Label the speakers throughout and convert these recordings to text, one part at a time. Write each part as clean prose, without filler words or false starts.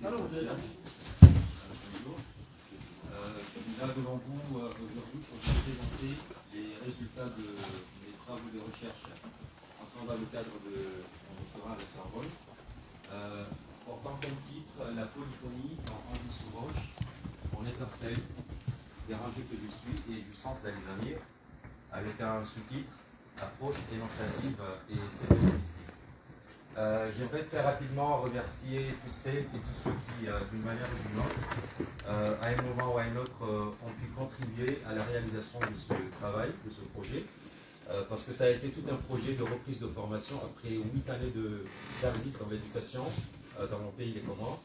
Speaker 1: Là devant vous aujourd'hui pour vous présenter les résultats des travaux de recherche entrant dans le cadre de mon doctorat à la Sorbonne, portant comme titre la polyphonie en anguille-sous-roche, en étincelle, des rangées que je suis et du centre d'Alizamir, avec un sous-titre approche énonciative et sémiologistique. J'aimerais très rapidement remercier toutes celles et tous ceux qui, d'une manière ou d'une autre, à un moment ou à un autre, ont pu contribuer à la réalisation de ce travail, de ce projet, parce que ça a été tout un projet de reprise de formation après 8 années de service dans l'éducation dans mon pays, les Comores.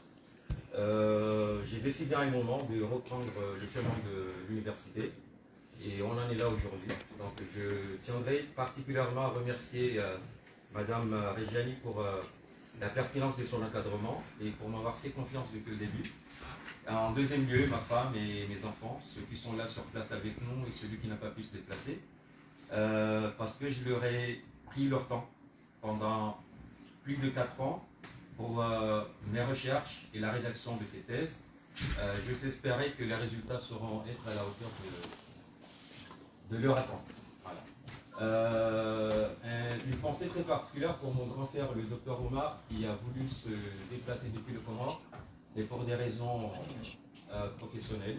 Speaker 1: J'ai décidé à un moment de reprendre le chemin de l'université et on en est là aujourd'hui. Donc je tiendrai particulièrement à remercier Madame Reggiani pour la pertinence de son encadrement et pour m'avoir fait confiance depuis le début. En deuxième lieu, ma femme et mes enfants, ceux qui sont là sur place avec nous et celui qui n'a pas pu se déplacer, parce que je leur ai pris leur temps pendant plus de 4 ans pour mes recherches et la rédaction de ces thèses. J'ose espérer que les résultats sauront être à la hauteur de leur attente. Voilà. Une pensée très particulière pour mon grand frère, le docteur Omar, qui a voulu se déplacer depuis le Comore, et pour des raisons professionnelles.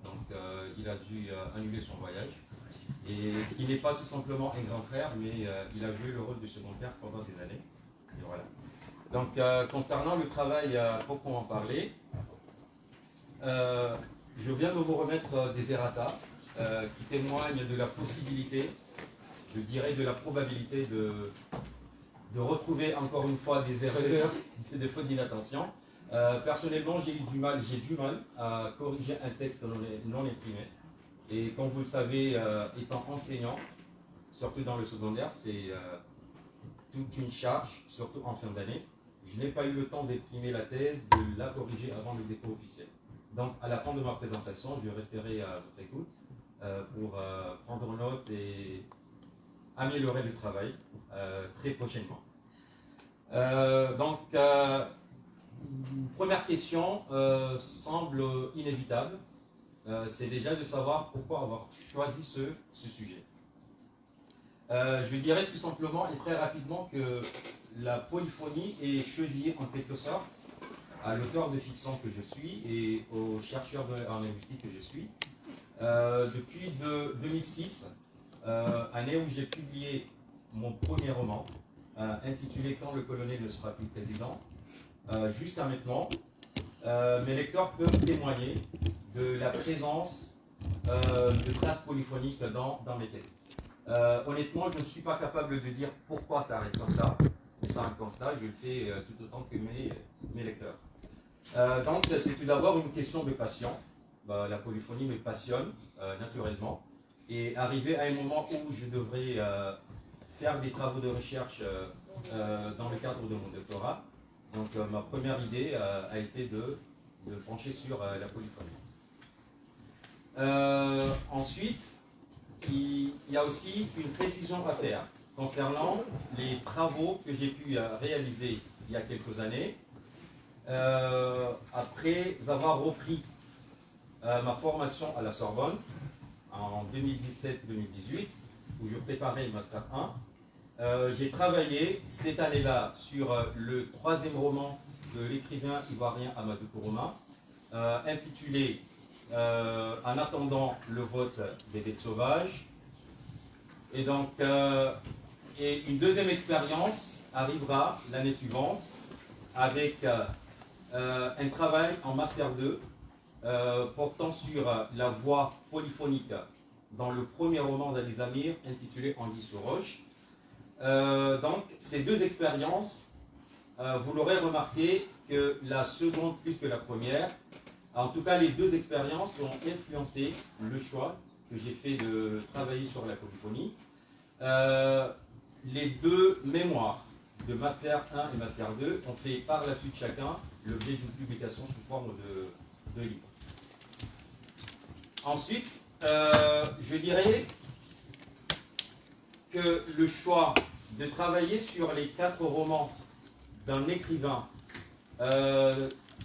Speaker 1: Donc il a dû annuler son voyage. Et qui n'est pas tout simplement un grand frère, mais il a joué le rôle de second père pendant des années. Et voilà. Donc concernant le travail proprement parlé, je viens de vous remettre des errata qui témoignent de la possibilité, je dirais de la probabilité de retrouver encore une fois des erreurs, des fautes d'inattention. Personnellement, j'ai du mal à corriger un texte non imprimé. Et comme vous le savez, étant enseignant, surtout dans le secondaire, c'est toute une charge, surtout en fin d'année. Je n'ai pas eu le temps d'imprimer la thèse, de la corriger avant le dépôt officiel. Donc, à la fin de ma présentation, je resterai à votre écoute pour prendre note et améliorer le travail très prochainement. Première question semble inévitable. C'est déjà de savoir pourquoi avoir choisi ce sujet. Je dirais tout simplement et très rapidement que la polyphonie est chevillée en quelque sorte à l'auteur de fiction que je suis et au chercheur en linguistique que je suis. Depuis 2006, année où j'ai publié mon premier roman, intitulé « Quand le colonel ne sera plus président », jusqu'à maintenant, mes lecteurs peuvent témoigner de la présence de traces polyphoniques dans mes textes. Honnêtement, je ne suis pas capable de dire pourquoi ça arrive comme ça, mais c'est un constat, je le fais tout autant que mes lecteurs. Donc, c'est tout d'abord une question de passion. La polyphonie me passionne naturellement. Et arrivé à un moment où je devrais faire des travaux de recherche dans le cadre de mon doctorat, donc ma première idée a été de pencher sur la polyphonie. Ensuite, il y a aussi une précision à faire concernant les travaux que j'ai pu réaliser il y a quelques années, après avoir repris ma formation à la Sorbonne en 2017-2018, où je préparais le Master 1. J'ai travaillé cette année-là sur le 3e roman de l'écrivain ivoirien Amadou Kourouma, intitulé En attendant le vote des bêtes sauvages. Et donc, et une deuxième expérience arrivera l'année suivante avec un travail en Master 2 portant sur la voix polyphonique dans le premier roman d'Alizamir intitulé Anguille-sous-roche. Donc, ces deux expériences, vous l'aurez remarqué que la seconde plus que la première, en tout cas les deux expériences ont influencé le choix que j'ai fait de travailler sur la polyphonie. Les deux mémoires de Master 1 et Master 2 ont fait par la suite chacun l'objet d'une publication sous forme de livre. Ensuite, je dirais que le choix de travailler sur les 4 romans d'un écrivain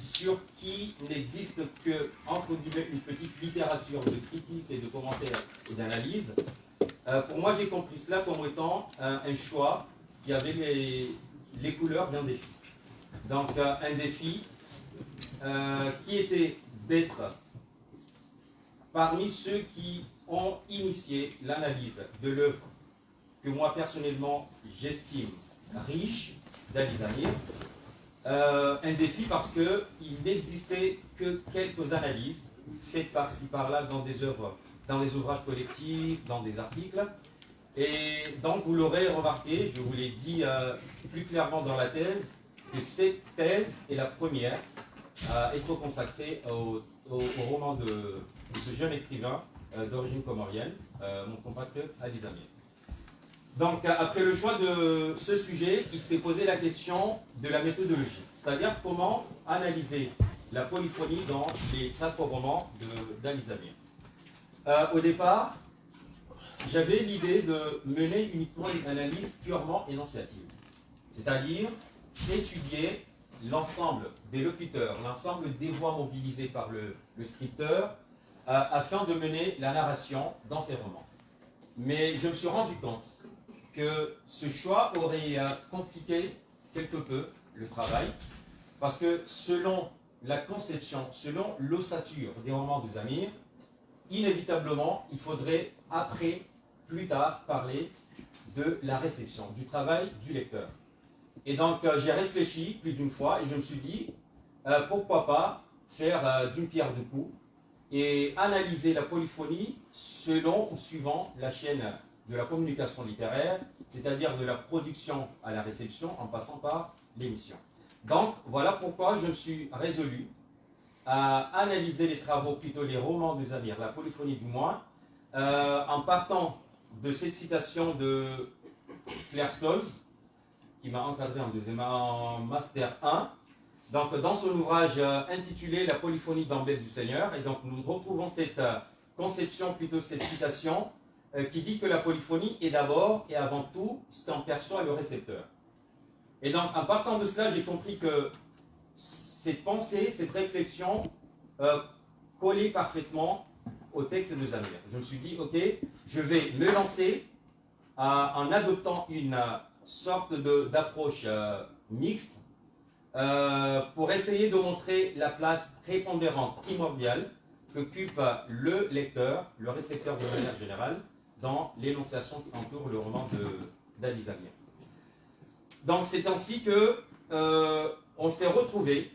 Speaker 1: sur qui n'existe que, entre guillemets, une petite littérature de critique et de commentaires et d'analyse. Pour moi, j'ai compris cela comme étant un choix qui avait les couleurs d'un défi. Donc, un défi qui était d'être parmi ceux qui ont initié l'analyse de l'œuvre que moi, personnellement, j'estime riche d'Ali Zamir. Un défi parce qu'il n'existait que quelques analyses faites par-ci par-là dans des œuvres, dans des ouvrages collectifs, dans des articles. Et donc vous l'aurez remarqué, je vous l'ai dit plus clairement dans la thèse, que cette thèse est la première à être consacrée au roman de ce jeune écrivain d'origine comorienne, mon compatriote Ali Zamir. Donc, après le choix de ce sujet, il s'est posé la question de la méthodologie, c'est-à-dire comment analyser la polyphonie dans les 4 romans d'Ali Zamir. Au départ, j'avais l'idée de mener uniquement une analyse purement énonciative, c'est-à-dire étudier l'ensemble des locuteurs, l'ensemble des voix mobilisées par le scripteur, afin de mener la narration dans ces romans. Mais je me suis rendu compte que ce choix aurait compliqué quelque peu le travail, parce que selon la conception, selon l'ossature des romans de Zamir, inévitablement, il faudrait plus tard, parler de la réception, du travail du lecteur. Et donc, j'ai réfléchi plus d'une fois et je me suis dit, pourquoi pas faire d'une pierre deux coups et analyser la polyphonie selon ou suivant la chaîne de la communication littéraire, c'est-à-dire de la production à la réception en passant par l'émission. Donc, voilà pourquoi je me suis résolu à analyser les travaux, plutôt les romans de Zamir, la polyphonie du moins, en partant de cette citation de Claire Stolz, qui m'a encadré en Master 1, donc dans son ouvrage intitulé La polyphonie d'emblée du Seigneur, et donc nous retrouvons cette conception, plutôt cette citation, qui dit que la polyphonie est d'abord et avant tout ce qu'en perçoit le récepteur. Et donc en partant de cela, j'ai compris que cette pensée, cette réflexion collait parfaitement au texte de Zamir. Je me suis dit, ok, je vais me lancer en adoptant une sorte d'approche mixte pour essayer de montrer la place prépondérante, primordiale, qu'occupe le lecteur, le récepteur de manière générale, dans l'énonciation qui entoure le roman d'Ali Zamir. Donc c'est ainsi que on s'est retrouvé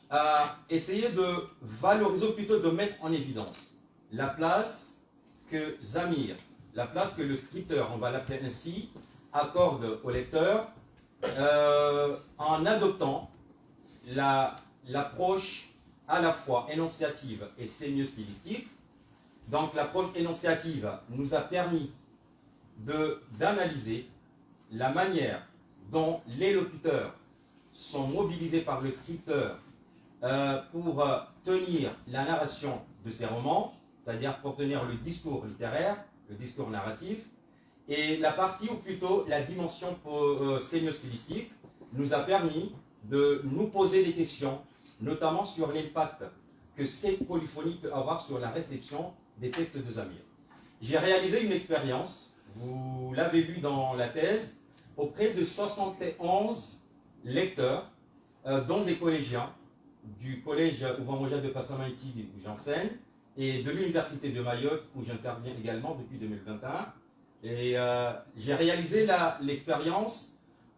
Speaker 1: à essayer de valoriser, ou plutôt de mettre en évidence la place que Zamir, la place que le scripteur, on va l'appeler ainsi, accorde au lecteur en adoptant l'approche à la fois énonciative et sémio-stylistique. Donc l'approche énonciative nous a permis d'analyser la manière dont les locuteurs sont mobilisés par le scripteur pour tenir la narration de ces romans, c'est-à-dire pour tenir le discours littéraire, le discours narratif, et la partie, ou plutôt la dimension sémio-stylistique, nous a permis de nous poser des questions, notamment sur l'impact que cette polyphonie peut avoir sur la réception des textes de Zamir. J'ai réalisé une expérience, vous l'avez vu dans la thèse, auprès de 71 lecteurs, dont des collégiens, du collège Ouvrant-Mojade de Passamaïti où j'enseigne, et de l'université de Mayotte où j'interviens également depuis 2021. Et j'ai réalisé l'expérience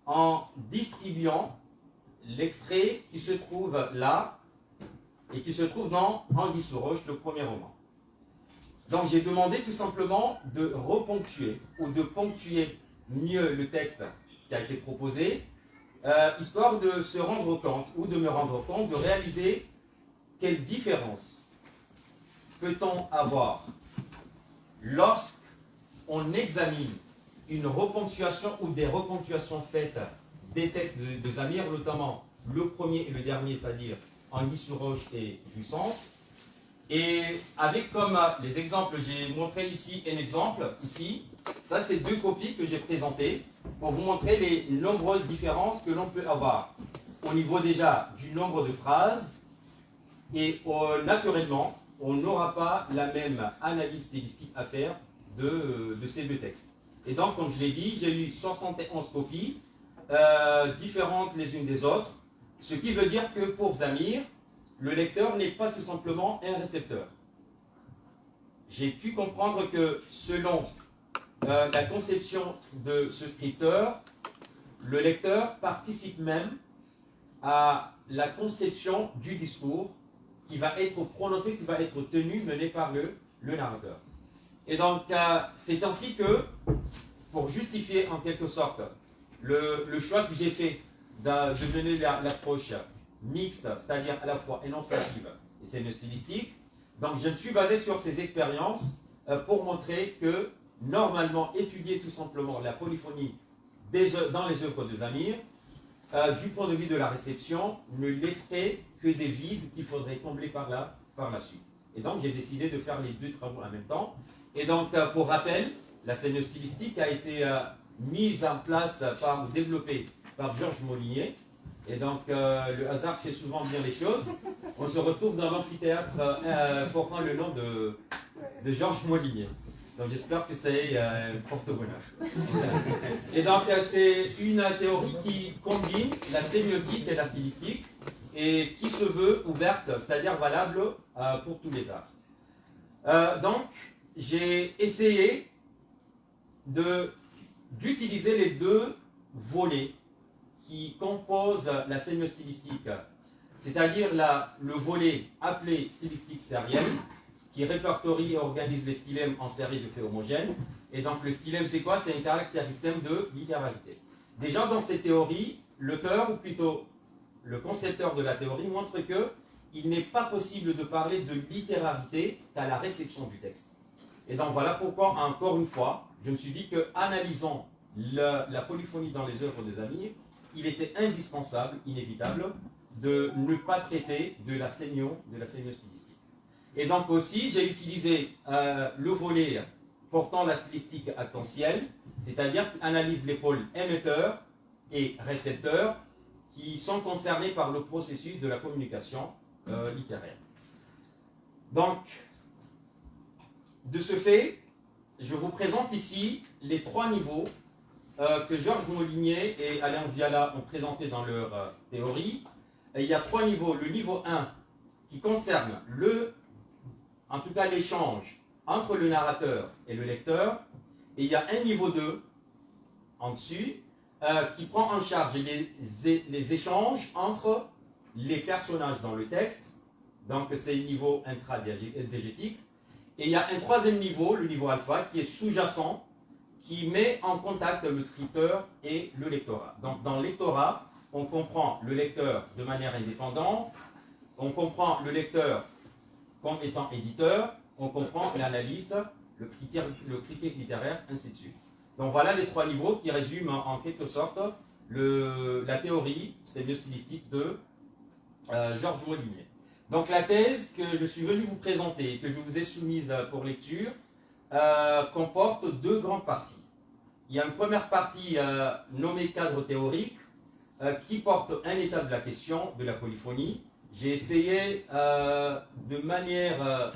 Speaker 1: en distribuant l'extrait qui se trouve là et qui se trouve dans Anguille sous roche, le premier roman. Donc j'ai demandé tout simplement de reponctuer ou de ponctuer mieux le texte qui a été proposé, histoire de se rendre compte, ou de me rendre compte, de réaliser quelle différence peut-on avoir lorsqu'on examine une reponctuation ou des reponctuations faites des textes de Zamir, notamment le premier et le dernier, c'est-à-dire Anguille sous roche et Jouissance. Et avec comme les exemples, j'ai montré ici un exemple, ici, ça c'est 2 copies que j'ai présentées pour vous montrer les nombreuses différences que l'on peut avoir
Speaker 2: au niveau déjà du nombre de phrases, et naturellement, on n'aura pas la même analyse stylistique à faire de ces deux textes. Et donc, comme je l'ai dit, j'ai eu 71 copies, différentes les unes des autres, ce qui veut dire que pour Zamir, le lecteur n'est pas tout simplement un récepteur. J'ai pu comprendre que selon la conception de ce scripteur, le lecteur participe même à la conception du discours qui va être prononcé, qui va être tenu, mené par le narrateur. Et donc, c'est ainsi que, pour justifier en quelque sorte le choix que j'ai fait de mener l'approche mixte, c'est-à-dire à la fois énonciative et sémiostylistique, donc je me suis basé sur ces expériences pour montrer que, normalement, étudier tout simplement la polyphonie dans les œuvres de Zamir, du point de vue de la réception, ne laisserait que des vides qu'il faudrait combler par la suite. Et donc, j'ai décidé de faire les deux travaux en même temps. Et donc, pour rappel, la sémiostylistique a été mise en place ou développée par Georges Molinier. Et donc, le hasard fait souvent bien les choses. On se retrouve dans l'amphithéâtre portant le nom de Georges Molinier. Donc, j'espère que c'est porte bonheur. Et donc, c'est une théorie qui combine la sémiotique et la stylistique et qui se veut ouverte, c'est-à-dire valable pour tous les arts. Donc, j'ai essayé d'utiliser les deux volets qui composent la sémiostylistique, c'est-à-dire le volet appelé stylistique sérienne, qui répertorie et organise les stylèmes en série de faits homogènes. Et donc le stylème, c'est quoi? C'est un caractéristique de littéralité. Déjà dans cette théorie, l'auteur, ou plutôt le concepteur de la théorie, montre qu'il n'est pas possible de parler de littéralité qu'à la réception du texte. Et donc voilà pourquoi, encore une fois, je me suis dit qu'analysant la polyphonie dans les œuvres de Zamir, il était indispensable, inévitable, de ne pas traiter de la sémiostylistique. Et donc aussi, j'ai utilisé le volet portant la stylistique actentielle, c'est-à-dire qui analyse les pôles émetteur et récepteur qui sont concernés par le processus de la communication littéraire. Donc, de ce fait, je vous présente ici les trois niveaux que Georges Molinier et Alain Viala ont présentés dans leur théorie. Et il y a trois niveaux. Le niveau 1 qui concerne en tout cas l'échange entre le narrateur et le lecteur, et il y a un niveau 2 en dessus qui prend en charge les échanges entre les personnages dans le texte, donc c'est le niveau intradiégétique, et il y a un troisième niveau, le niveau alpha, qui est sous-jacent, qui met en contact le scripteur et le lectorat. Donc dans le lectorat, on comprend le lecteur de manière indépendante, on comprend le lecteur comme étant éditeur, on comprend l'analyste, le critique littéraire, ainsi de suite. Donc voilà les trois niveaux qui résument en quelque sorte la théorie sémiostylistique de Georges Molinier. Donc la thèse que je suis venu vous présenter et que je vous ai soumise pour lecture comporte deux grandes parties. Il y a une première partie nommée cadre théorique qui porte un état de la question de la polyphonie. J'ai essayé de manière,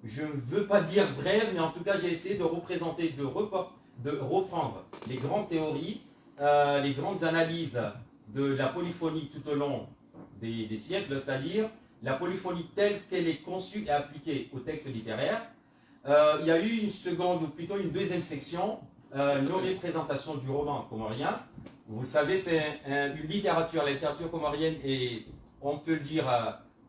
Speaker 2: je ne veux pas dire brève, mais en tout cas j'ai essayé de représenter, de reprendre les grandes théories, les grandes analyses de la polyphonie tout au long des siècles, c'est-à-dire la polyphonie telle qu'elle est conçue et appliquée au texte littéraire. Il y a eu une seconde, ou plutôt une deuxième section, nommée présentation du roman comorien. Vous le savez, c'est une littérature, la littérature comorienne est, on peut le dire,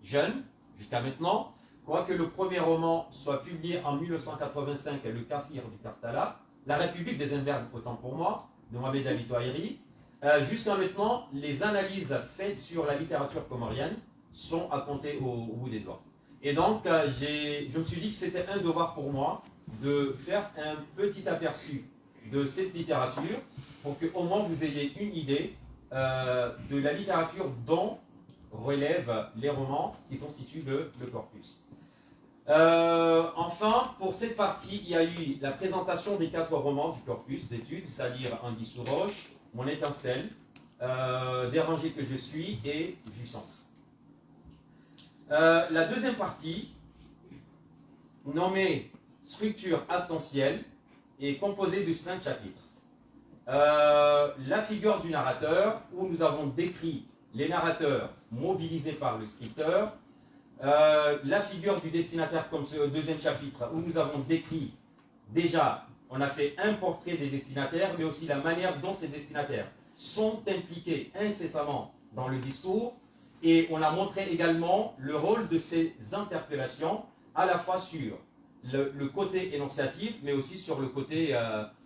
Speaker 2: jeune, jusqu'à maintenant. Quoique le premier roman soit publié en 1985, Le Kafir du Kartala, La République des Imberbes, autant pour moi, de Mohamed Ali Touairi. Jusqu'à maintenant, les analyses faites sur la littérature comorienne sont à compter au bout des doigts. Et donc, je me suis dit que c'était un devoir pour moi de faire un petit aperçu de cette littérature pour qu'au moins vous ayez une idée de la littérature dont relèvent les romans qui constituent le corpus. Enfin, pour cette partie, il y a eu la présentation des 4 romans du corpus d'études, c'est-à-dire Anguille sous roche, Mon étincelle, dérangé que je suis et jouissance. La deuxième partie, nommée structure actentielle, est composée de 5 chapitres. La figure du narrateur, où nous avons décrit les narrateurs mobilisés par le scripteur. La figure du destinataire, comme ce deuxième chapitre, où nous avons décrit déjà, on a fait un portrait des destinataires, mais aussi la manière dont ces destinataires sont impliqués incessamment dans le discours. Et on a montré également le rôle de ces interpellations, à la fois sur le côté énonciatif, mais aussi sur le côté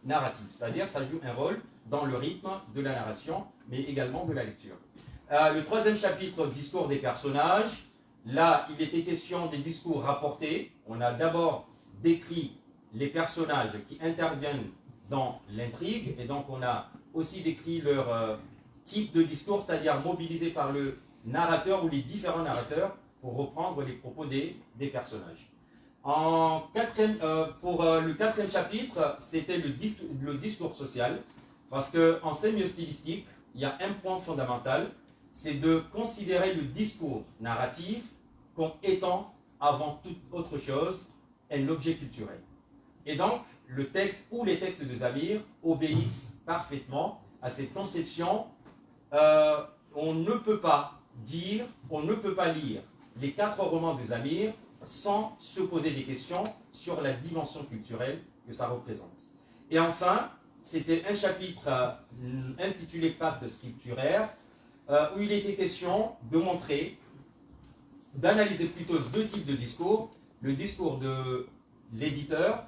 Speaker 2: narratif. C'est-à-dire ça joue un rôle dans le rythme de la narration, mais également de la lecture. Le troisième chapitre, discours des personnages. Là, il était question des discours rapportés. On a d'abord décrit les personnages qui interviennent dans l'intrigue, et donc on a aussi décrit leur type de discours, c'est-à-dire mobilisé par le narrateur ou les différents narrateurs pour reprendre les propos des personnages. Pour le quatrième chapitre, c'était le discours social, parce qu'en sémiostylistique, il y a un point fondamental, c'est de considérer le discours narratif comme étant, avant toute autre chose, un objet culturel. Et donc, le texte ou les textes de Zamir obéissent parfaitement à cette conception. On ne peut pas dire, on ne peut pas lire les 4 romans de Zamir sans se poser des questions sur la dimension culturelle que ça représente. Et enfin, c'était un chapitre intitulé Pacte scripturaire, où il était question de montrer, d'analyser plutôt 2 types de discours. Le discours de l'éditeur,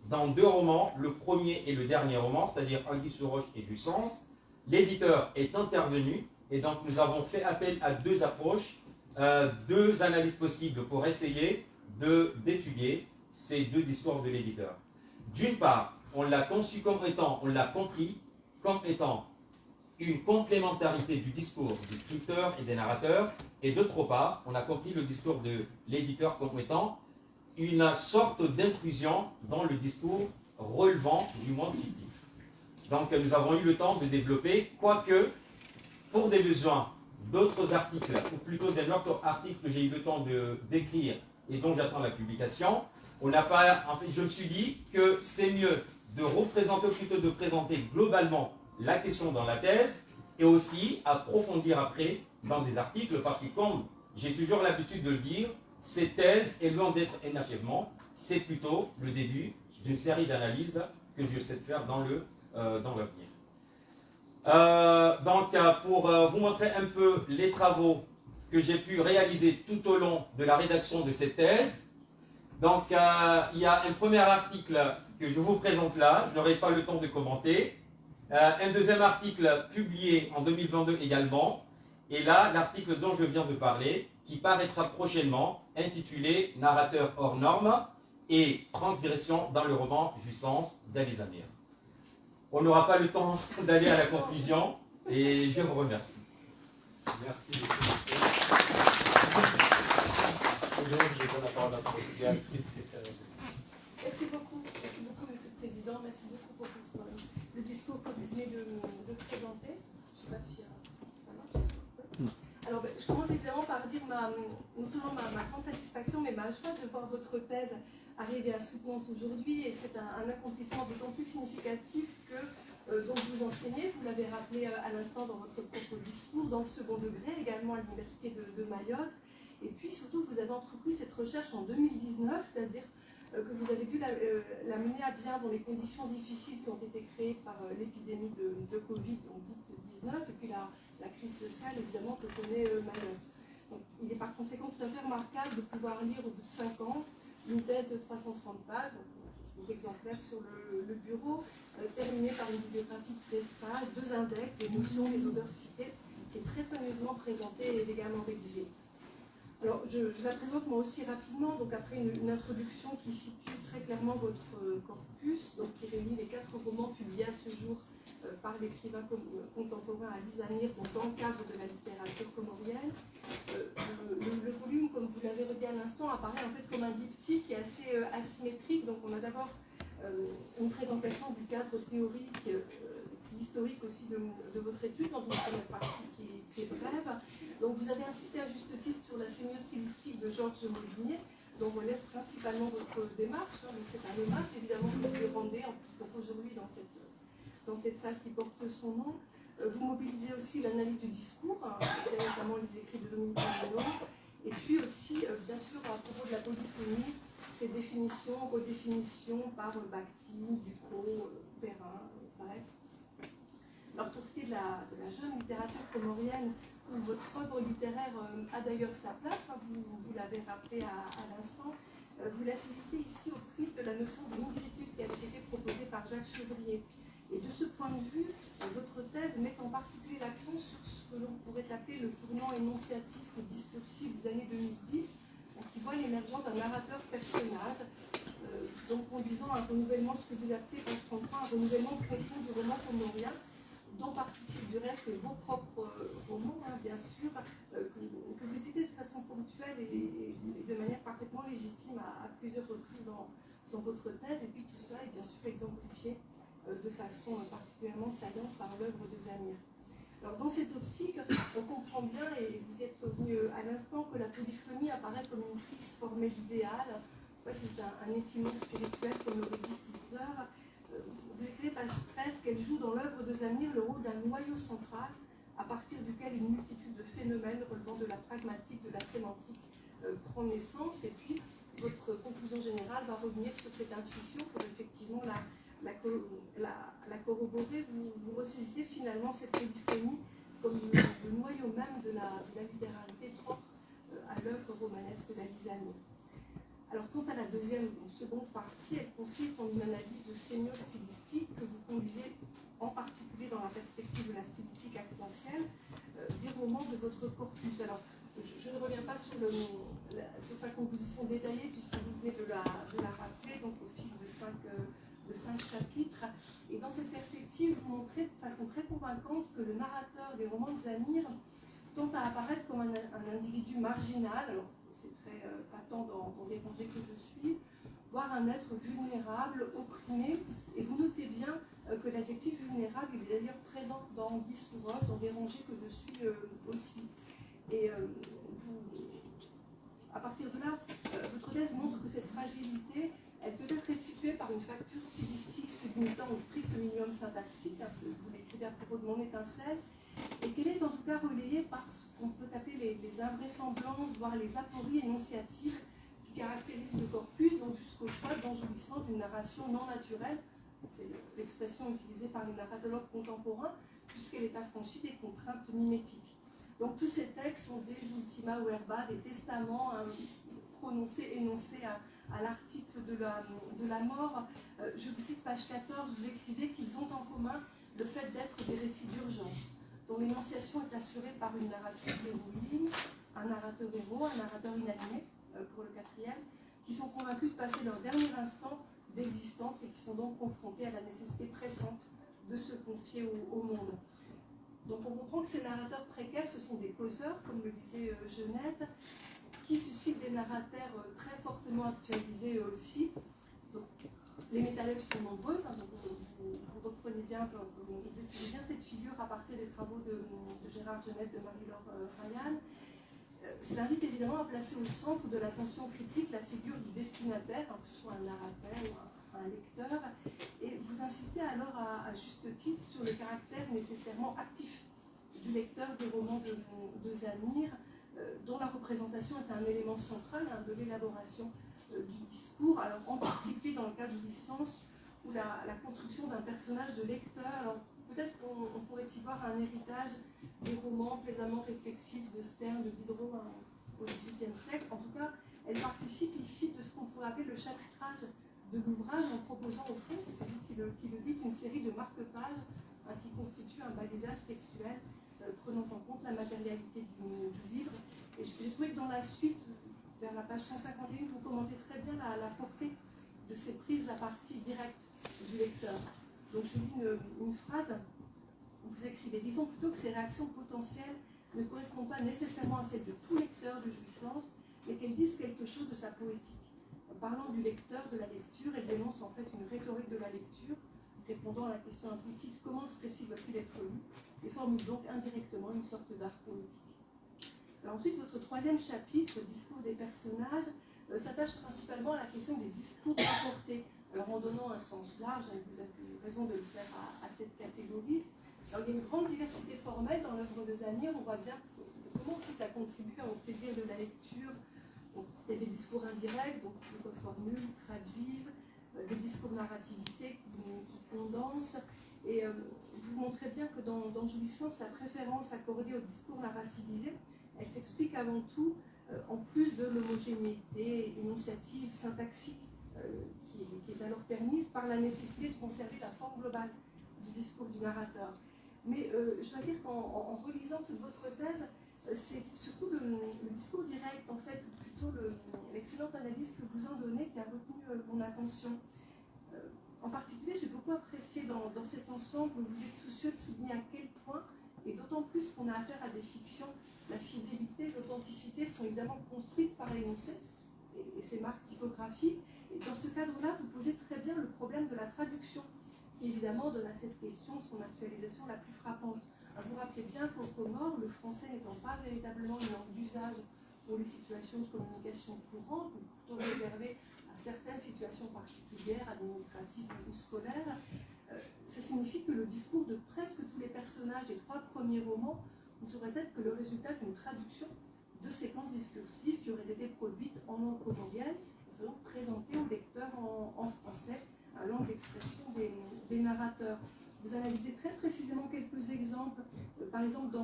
Speaker 2: dans 2 romans, le premier et le dernier roman, c'est-à-dire Anguille sous roche et Jouissance. L'éditeur est intervenu, et donc nous avons fait appel à 2 approches, 2 analyses possibles pour essayer d'étudier ces 2 discours de l'éditeur. D'une part, on l'a conçu comme étant, on l'a compris comme étant une complémentarité du discours du scripteur et des narrateurs, et d'autre part, on a compris le discours de l'éditeur comme étant une sorte d'intrusion dans le discours relevant du monde fictif. Donc nous avons eu le temps de développer, quoique pour des besoins d'autres articles, ou plutôt d'un autre article que j'ai eu le temps d'écrire et dont j'attends la publication, on n'a pas, en fait, je me suis dit que c'est mieux de représenter, plutôt de présenter globalement la question dans la thèse, et aussi approfondir après dans des articles, parce que comme j'ai toujours l'habitude de le dire, ces thèses est loin d'être un achèvement, c'est plutôt le début d'une série d'analyses que je sais faire dans l'avenir. Donc, pour vous montrer un peu les travaux que j'ai pu réaliser tout au long de la rédaction de cette thèse. Donc, il y a un premier article que je vous présente là, je n'aurai pas le temps de commenter. Un deuxième article publié en 2022 également. Et là, l'article dont je viens de parler, qui paraîtra prochainement, intitulé « Narrateur hors norme et transgression dans le roman Jouissance d'Ali Zamir ». On n'aura pas le temps d'aller à la conclusion, et je vous remercie.
Speaker 1: Merci.
Speaker 3: Merci beaucoup, Monsieur le Président. Merci beaucoup pour le discours que vous venez de présenter. Je ne sais pas si ça marche. Alors, je commence évidemment par dire non seulement ma grande satisfaction, mais ma joie de voir votre thèse arriver à soutenance aujourd'hui. Et c'est un accomplissement d'autant plus significatif que donc vous enseignez, vous l'avez rappelé à l'instant dans votre propre discours, dans le second degré, également à l'Université de Mayotte. Et puis surtout, vous avez entrepris cette recherche en 2019, c'est-à-dire que vous avez dû la mener à bien dans les conditions difficiles qui ont été créées par l'épidémie de Covid, donc dite 19, et puis la crise sociale, évidemment, que connaît Mayotte. Donc, il est par conséquent tout à fait remarquable de pouvoir lire au bout de 5 ans une thèse de 330 pages, donc, des exemplaires sur le bureau, terminée par une bibliographie de 16 pages, 2 index, des notions, des odeurs citées, qui est très soigneusement présentée et élégamment rédigée. Alors, je la présente moi aussi rapidement, donc après une introduction qui situe très clairement votre corpus, donc qui réunit les 4 romans publiés à ce jour par l'écrivain contemporain Ali Zamir, dans le cadre de la littérature comorienne. Le volume, comme vous l'avez redit à l'instant, apparaît en fait comme un diptyque qui est assez asymétrique. Donc on a d'abord une présentation du cadre théorique, historique aussi, aussi de votre étude dans une première partie qui est brève. Donc vous avez insisté à juste titre sur la sémiose stylistique de Georges Molinier, dont relève principalement votre démarche. Donc c'est un hommage évidemment que vous lui rendez, en plus donc aujourd'hui dans cette salle qui porte son nom. Vous mobilisez aussi l'analyse du discours, notamment les écrits de Dominique Marino, et puis aussi, bien sûr, à propos de la polyphonie, ces définitions, redéfinitions par Bakhtin, Ducrot, Perrin, Brest. Alors pour ce qui est de la jeune littérature comorienne, où votre œuvre littéraire a d'ailleurs sa place, hein, vous l'avez rappelé à l'instant, vous la saisissez ici au prix de la notion de migritude qui avait été proposée par Jacques Chevrier. Et de ce point de vue, votre thèse met en particulier l'accent sur ce que l'on pourrait appeler le tournant énonciatif ou discursif des années 2010, qui voit l'émergence d'un narrateur-personnage, donc conduisant à un renouvellement, ce que vous appelez, page 33, un renouvellement profond du roman comorien, dont participent du reste vos propres romans, hein, bien sûr, que vous citez de façon ponctuelle et de manière parfaitement légitime à plusieurs reprises dans votre thèse, et puis tout ça est bien sûr exemplifié de façon particulièrement saillante par l'œuvre de Zamir. Alors dans cette optique, on comprend bien, et vous y êtes revenu à l'instant, que la polyphonie apparaît comme une prise formée d'idéal. C'est un étymon spirituel, comme l'aurait dit Spitzer. Vous écrivez, page 13, qu'elle joue dans l'œuvre de Zamir le rôle d'un noyau central, à partir duquel une multitude de phénomènes relevant de la pragmatique, de la sémantique prend naissance. Et puis, votre conclusion générale va revenir sur cette intuition pour effectivement la corroborer. Vous ressaisissez finalement cette polyphonie comme le noyau même de la littéralité propre à l'œuvre romanesque d'Ali Zamir. Alors, quant à la seconde partie, elle consiste en une analyse de sémiose stylistique que vous conduisez en particulier dans la perspective de la stylistique actentielle des romans de votre corpus. Alors, je ne reviens pas sur sa composition détaillée puisque vous venez de la rappeler, donc au fil de cinq chapitres. Et dans cette perspective, vous montrez de façon très convaincante que le narrateur des romans de Zamir tend à apparaître comme un individu marginal. Alors, c'est très patent dans les rangées que je suis, voire un être vulnérable, opprimé. Et vous notez bien que l'adjectif vulnérable, il est d'ailleurs présent dans Guy Sourov, dans des rangées que je suis aussi. Et à partir de là, votre thèse montre que cette fragilité, elle peut être restituée par une facture stylistique se limitant au strict minimum syntaxique, hein, vous l'écrivez à propos de Mon étincelle, et qu'elle est en tout cas relayée par ce qu'on peut appeler les invraisemblances, voire les apories énonciatives qui caractérisent le corpus, donc jusqu'au choix d'enjolissant d'une narration non naturelle, c'est l'expression utilisée par les narratologues contemporains, puisqu'elle est affranchie des contraintes mimétiques. Donc tous ces textes sont des ultima verba, des testaments prononcés, énoncés à l'article de la mort. Je vous cite page 14, vous écrivez qu'ils ont en commun le fait d'être des récits d'urgence, dont l'énonciation est assurée par une narratrice héroïne, un narrateur héros, un narrateur inanimé, pour le quatrième, qui sont convaincus de passer leur dernier instant d'existence et qui sont donc confrontés à la nécessité pressante de se confier au monde. Donc on comprend que ces narrateurs précaires, ce sont des causeurs, comme le disait Genette, qui suscitent des narrateurs très fortement actualisés aussi. Donc, les métalèves sont nombreuses, hein, donc vous reprenez bien, vous étudiez bien cette figure à partir des travaux de Gérard Genette, de Marie-Laure Ryan. Cela invite évidemment à placer au centre de l'attention critique la figure du destinataire, hein, que ce soit un narrateur ou un lecteur, et vous insistez alors à juste titre sur le caractère nécessairement actif du lecteur des romans de Zamir, dont la représentation est un élément central, hein, de l'élaboration du discours, alors en particulier dans le cas de Jouissance, où la construction d'un personnage de lecteur, alors peut-être qu'on pourrait y voir un héritage des romans plaisamment réflexifs de Sterne, de Diderot au XVIIIe siècle. En tout cas, elle participe ici de ce qu'on pourrait appeler le chapitrage de l'ouvrage, en proposant au fond, c'est lui qui le dit, une série de marque-pages qui constitue un balisage textuel prenant en compte la matérialité du livre. Et j'ai trouvé que dans la suite, vers la page 151, vous commentez très bien la portée de ces prises à partie directe du lecteur. Donc je lis une phrase, vous écrivez, disons plutôt que ces réactions potentielles ne correspondent pas nécessairement à celles de tout lecteur de Jouissance, mais qu'elles disent quelque chose de sa poétique. En parlant du lecteur, de la lecture, elles énoncent en fait une rhétorique de la lecture, répondant à la question implicite « Comment ce récit doit-il être lu ?» et formule donc indirectement une sorte d'art poétique. Alors ensuite, votre troisième chapitre, « Discours des personnages », s'attache principalement à la question des discours rapportés. Alors en donnant un sens large, et vous avez raison de le faire à cette catégorie. Alors il y a une grande diversité formelle dans l'œuvre de Zamir, on voit bien comment aussi ça contribue au plaisir de la lecture. Donc, il y a des discours indirects, donc qui reformulent, traduisent, des discours narrativisés qui condensent. Et vous montrez bien que dans Jouissance, la préférence accordée au discours narrativisé, elle s'explique avant tout, en plus de l'homogénéité énonciative, syntaxique, qui est alors permise par la nécessité de conserver la forme globale du discours du narrateur. Mais je dois dire qu'en relisant toute votre thèse, c'est surtout le discours direct, en fait, ou plutôt l'excellente analyse que vous en donnez qui a retenu mon attention. En particulier, j'ai beaucoup apprécié dans cet ensemble où vous êtes soucieux de souligner à quel point, et d'autant plus qu'on a affaire à des fictions, la fidélité, l'authenticité sont évidemment construites par l'énoncé et ses marques typographiques. Et dans ce cadre-là, vous posez très bien le problème de la traduction, qui évidemment donne à cette question son actualisation la plus frappante. Vous rappelez bien qu'au Comores, le français n'étant pas véritablement une langue d'usage pour les situations de communication courantes, ou plutôt réservée à certaines situations particulières, administratives ou scolaires, ça signifie que le discours de presque tous les personnages des 3 premiers romans ne saurait être que le résultat d'une traduction de séquences discursives qui auraient été produites en langue comorienne et donc présentées au lecteur en français, à langue d'expression des narrateurs. Vous analysez très précisément quelques exemples. Par exemple,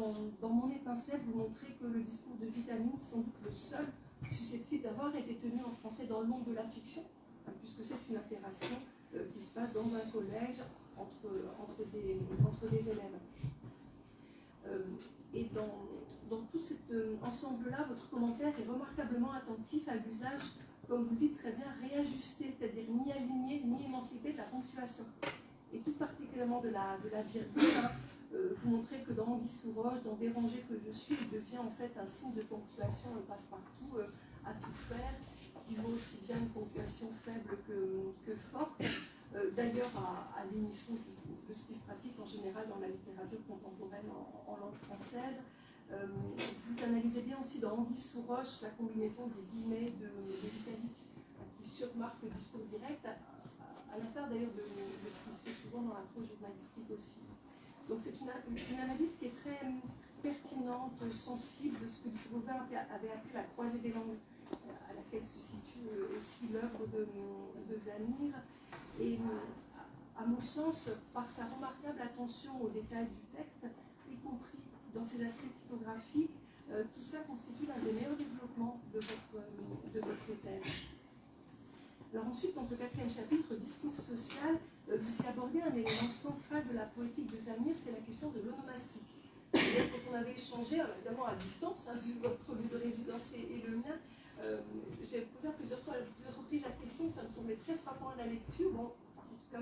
Speaker 3: dans Mon étincelle, vous montrez que le discours de Vitamine, c'est sans doute le seul susceptible d'avoir été tenu en français dans le monde de la fiction, puisque c'est une interaction qui se passe dans un collège entre des élèves. Et dans tout cet ensemble-là, votre commentaire est remarquablement attentif à l'usage, comme vous le dites très bien, réajusté, c'est-à-dire ni aligné, ni émancipé de la ponctuation. Et tout particulièrement de la virgule. Vous montrez que dans Anguille sous roche, dans Déranger que je suis, il devient en fait un signe de ponctuation passe-partout, à tout faire, qui vaut aussi bien une ponctuation faible que forte. D'ailleurs, à l'émission de ce qui se pratique en général dans la littérature contemporaine en langue française. Vous analysez bien aussi dans Anguille sous roche la combinaison des guillemets de l'italique qui surmarque le discours direct, à l'instar d'ailleurs de ce qui se fait souvent dans la prose journalistique aussi. Donc c'est une analyse qui est très pertinente, sensible de ce que Disbovin avait appelé la croisée des langues, à laquelle se situe aussi l'œuvre de Zamir. Et à mon sens, par sa remarquable attention aux détails du texte, y compris dans ses aspects typographiques, tout cela constitue l'un des meilleurs développements de votre thèse. Alors ensuite, dans le 4e chapitre, Discours social, vous y abordez un élément central de la poétique de Zamir, c'est la question de l'onomastique. Quand on avait échangé, évidemment à distance, vu votre lieu de résidence et le mien, j'ai posé à plusieurs reprises la question, ça me semblait très frappant à la lecture. Bon, en tout cas,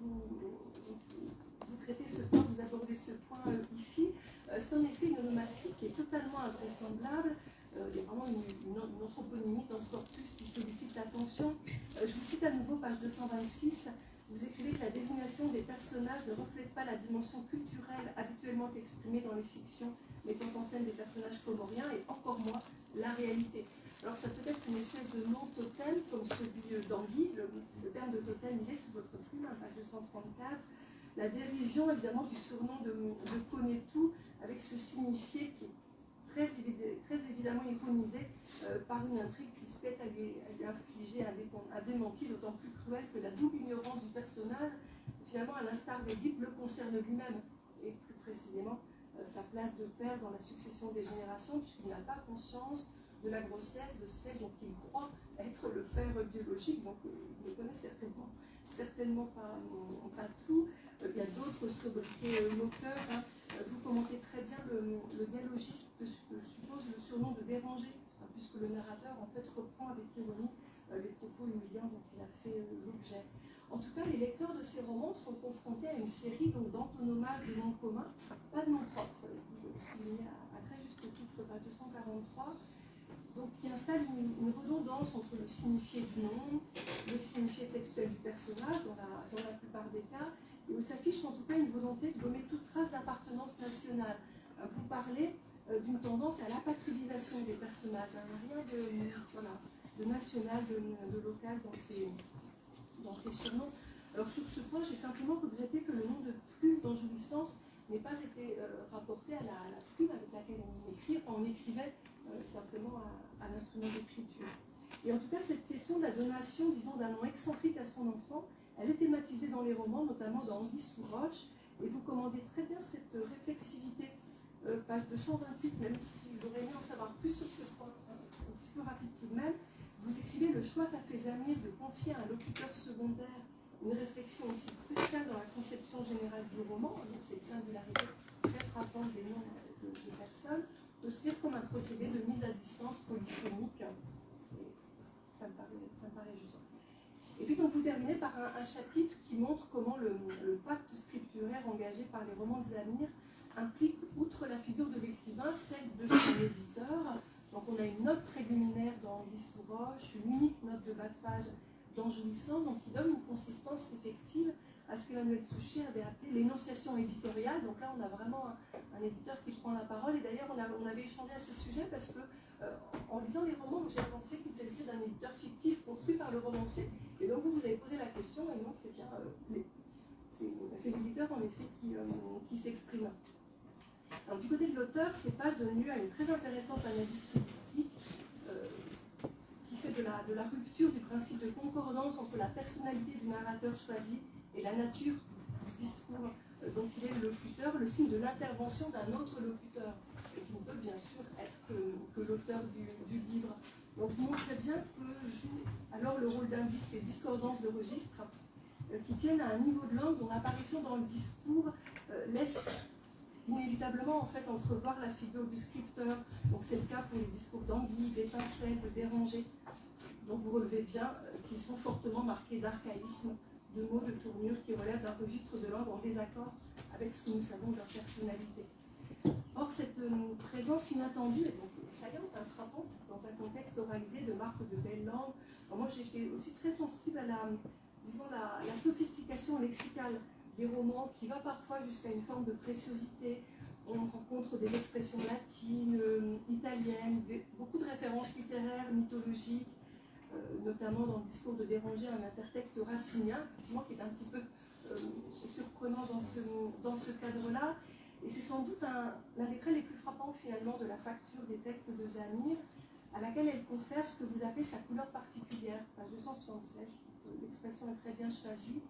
Speaker 3: vous traitez ce point, vous abordez ce point ici. C'est en effet une onomastique qui est totalement invraisemblable. Il y a vraiment une anthroponymie dans ce corpus qui sollicite l'attention. Je vous cite à nouveau, page 226. Vous écrivez que la désignation des personnages ne reflète pas la dimension culturelle habituellement exprimée dans les fictions mettant en scène des personnages comoriens et encore moins la réalité. Alors ça peut être une espèce de nom totem comme celui d'Anguille. Le terme de totem, il est sous votre plume, page 234. La dérision évidemment du surnom de Connais-tout avec ce signifié qui est très évidemment ironisé par une intrigue qui se pète à lui infliger un démenti d'autant plus cruel que la double ignorance du personnage, finalement à l'instar d'Édipe, le concerne lui-même, et plus précisément sa place de père dans la succession des générations, puisqu'il n'a pas conscience de la grossesse de celle dont il croit être le père biologique, donc il ne connaît certainement pas tout. Il y a d'autres sobriquets moqueurs. Vous commentez très bien le dialogisme que suppose le surnom de Déranger, puisque le narrateur en fait reprend avec ironie les propos humiliants dont il a fait l'objet. En tout cas, les lecteurs de ces romans sont confrontés à une série d'antonomases de noms communs, pas de noms propres. Vous le soulignez à très juste titre, page 243. donc qui installe une redondance entre le signifié du nom, le signifié textuel du personnage, dans la plupart des cas, et où s'affiche en tout cas une volonté de gommer toute trace d'appartenance nationale. Vous parlez d'une tendance à l'apatridisation des personnages. Il n'y a rien de national, de local dans ces surnoms. Alors sur ce point, j'ai simplement regretté que le nom de plume d'enjouissance n'ait pas été rapporté à la plume avec laquelle on écrivait simplement à l'instrument d'écriture. Et en tout cas, cette question de la donation, disons, d'un nom excentrique à son enfant, elle est thématisée dans les romans, notamment dans Anguille sous roche, et vous commandez très bien cette réflexivité, page 228, même si j'aurais aimé en savoir plus sur ce point, un petit peu rapide tout de même. Vous écrivez le choix qu'a fait Zamir de confier à un locuteur secondaire une réflexion aussi cruciale dans la conception générale du roman, donc cette singularité très frappante des noms de personnes, peut se lire comme un procédé de mise à distance polyphonique. Ça me paraît juste. Et puis donc vous terminez par un chapitre qui montre comment le pacte scripturaire engagé par les romans de Zamir implique, outre la figure de l'écrivain, celle de son éditeur. Donc on a une note préliminaire dans Anguille sous roche, une unique note de bas de page d'enjouissance, donc qui donne une consistance effective à ce qu'Emmanuel Souchier avait appelé l'énonciation éditoriale. Donc là, on a vraiment un éditeur qui prend la parole. Et d'ailleurs, on avait échangé à ce sujet parce que, en lisant les romans, j'ai pensé qu'il s'agissait d'un éditeur fictif construit par le romancier. Et donc, vous avez posé la question, et non, c'est bien c'est l'éditeur, en effet, qui s'exprime. Alors, du côté de l'auteur, ces pages donnent lieu à une très intéressante analyse stylistique qui fait de la rupture du principe de concordance entre la personnalité du narrateur choisi et la nature du discours dont il est le locuteur, le signe de l'intervention d'un autre locuteur, et qui ne peut bien sûr être que l'auteur du livre. Donc vous montrez bien que joue alors le rôle d'indice les discordances de registres qui tiennent à un niveau de langue dont l'apparition dans le discours laisse inévitablement en fait entrevoir la figure du scripteur. Donc c'est le cas pour les discours d'Anguille, d'Étincelle, de Déranger, dont vous relevez bien qu'ils sont fortement marqués d'archaïsme, de mots, de tournures qui relèvent d'un registre de langue en désaccord avec ce que nous savons de leur personnalité. Or, cette présence inattendue est donc saillante, frappante, dans un contexte oralisé de marques de belle langue. Alors moi, j'étais aussi très sensible à la sophistication lexicale des romans qui va parfois jusqu'à une forme de préciosité. On rencontre des expressions latines, italiennes, beaucoup de références littéraires, mythologiques, notamment dans le discours de Déranger, un intertexte racinien, effectivement, qui est un petit peu surprenant dans ce cadre-là. Et c'est sans doute l'un des traits les plus frappants, finalement, de la facture des textes de Zamir, à laquelle elle confère ce que vous appelez sa couleur particulière. Page 276, je trouve que l'expression est très bien choisie.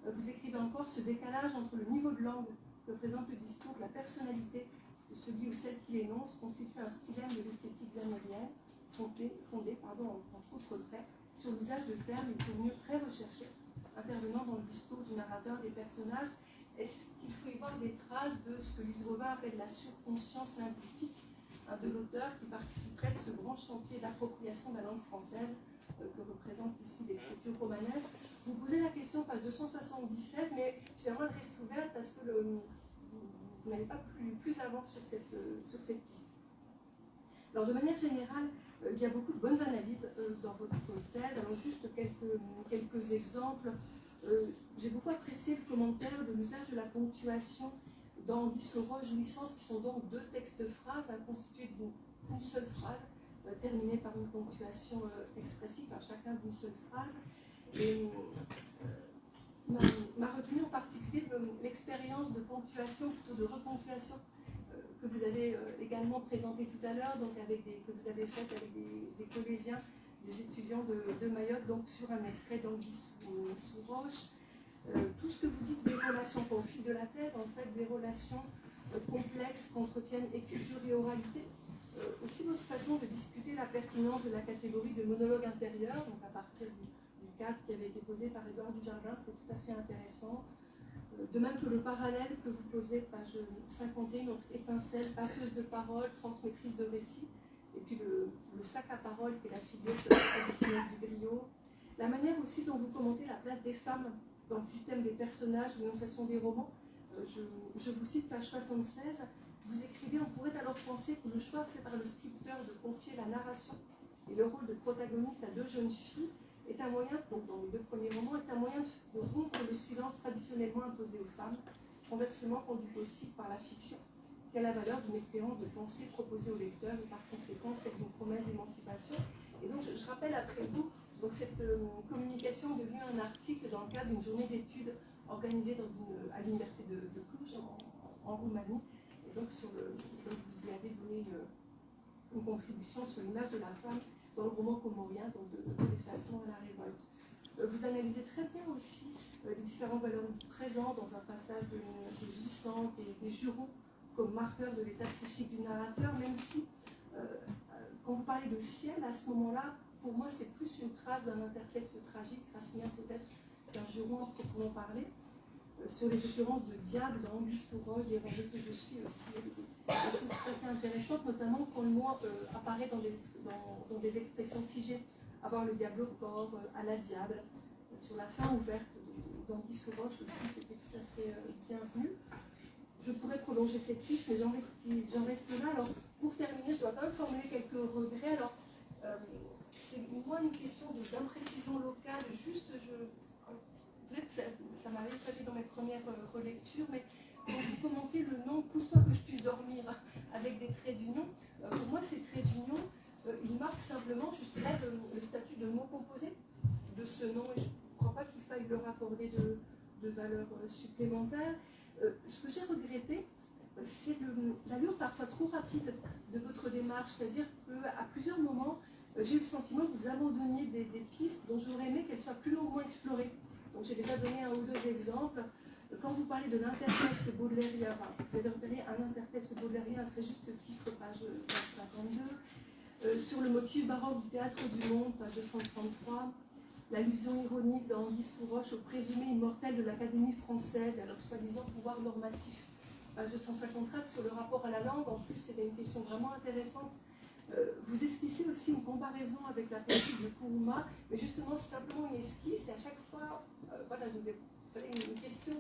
Speaker 3: Vous écrivez encore ce décalage entre le niveau de langue que présente le discours, la personnalité de celui ou celle qui l'énonce, constitue un stylème de l'esthétique zamirienne, fondé entre autres traits, sur l'usage de termes et de tournures très recherchés, intervenant dans le discours du narrateur des personnages. Est-ce qu'il faut y voir des traces de ce que Lise Robin appelle la surconscience linguistique de l'auteur qui participerait de ce grand chantier d'appropriation de la langue française que représente ici l'écriture romanesque? Vous posez la question, page 277, mais finalement elle reste ouverte parce que vous n'allez pas plus avant sur cette piste. Alors de manière générale, il y a beaucoup de bonnes analyses dans votre thèse. Alors juste quelques exemples. J'ai beaucoup apprécié le commentaire de l'usage de la ponctuation dans Anguille sous roche, jouissance, qui sont donc deux textes-phrases constitués d'une seule phrase, terminée par une ponctuation expressive, chacun d'une seule phrase. Et m'a retenu en particulier l'expérience de ponctuation, plutôt de reponctuation, que vous avez également présenté tout à l'heure, donc que vous avez faite avec des collégiens, des étudiants de Mayotte, donc sur un extrait d'Anguille sous roche. Tout ce que vous dites des relations au fil de la thèse, en fait, des relations complexes qu'entretiennent écriture et oralité. Aussi votre façon de discuter la pertinence de la catégorie de monologue intérieur, donc à partir du cadre qui avait été posé par Édouard Dujardin, c'est tout à fait intéressant. De même que le parallèle que vous posez, page 51, entre étincelle, passeuse de parole, transmettrice de récits, et puis le sac à parole qui est la figure traditionnelle du griot. La manière aussi dont vous commentez la place des femmes dans le système des personnages, l'énonciation des romans. Je vous cite page 76. vous écrivez, on pourrait alors penser que le choix fait par le scripteur de confier la narration et le rôle de protagoniste à deux jeunes filles est un moyen, donc dans les deux premiers romans, est un moyen de rompre le silence traditionnellement imposé aux femmes, conversement rendu possible par la fiction, qui a la valeur d'une expérience de pensée proposée au lecteur et par conséquent celle d'une promesse d'émancipation. Et donc je rappelle après vous, donc cette communication est devenue un article dans le cadre d'une journée d'études organisée à l'université de Cluj en Roumanie. Et donc, donc vous y avez donné une contribution sur l'image de la femme dans le roman comorien, donc de l'effacement à la révolte. Vous analysez très bien aussi les différentes valeurs du présent dans un passage des jouissances et des jurons comme marqueur de l'état psychique du narrateur, même si, quand vous parlez de ciel, à ce moment-là, pour moi, c'est plus une trace d'un intertexte tragique, racinaire peut-être, qu'un juron proprement parlé, sur les occurrences de diable dans Anguille sous roche, des rangées que je suis aussi. Des choses tout à fait intéressantes, notamment quand le mot apparaît dans des expressions figées. Avoir le diable au corps, à la diable, sur la fin ouverte d'Anguille sous roche aussi, c'était tout à fait bienvenu. Je pourrais prolonger cette liste, mais j'en reste là. Alors, pour terminer, je dois quand même formuler quelques regrets. Alors, c'est moi une question d'imprécision locale. Juste, peut-être que ça m'avait échappé dans mes premières relectures, mais quand vous commentez le nom « Pousse-toi que je puisse dormir » avec des traits d'union, pour moi, ces traits d'union, ils marquent simplement justement le statut de mot composé de ce nom, et je ne crois pas qu'il faille leur accorder de valeur supplémentaire. Ce que j'ai regretté, c'est l'allure parfois trop rapide de votre démarche, c'est-à-dire qu'à plusieurs moments, j'ai eu le sentiment que vous abandonniez des pistes dont j'aurais aimé qu'elles soient plus longuement explorées. Donc j'ai déjà donné un ou deux exemples. Quand vous parlez de l'intertexte baudelairien, vous avez repéré un intertexte baudelairien à très juste titre, page 52. Sur le motif baroque du théâtre du monde, page 233. L'allusion ironique dans Anguille sous roche au présumé immortel de l'Académie française et à leur soi-disant pouvoir normatif, page 254. Sur le rapport à la langue, en plus c'était une question vraiment intéressante. Vous esquissez aussi une comparaison avec la poétique de Kourouma, mais justement c'est simplement une esquisse et à chaque fois, voilà, il fallait une question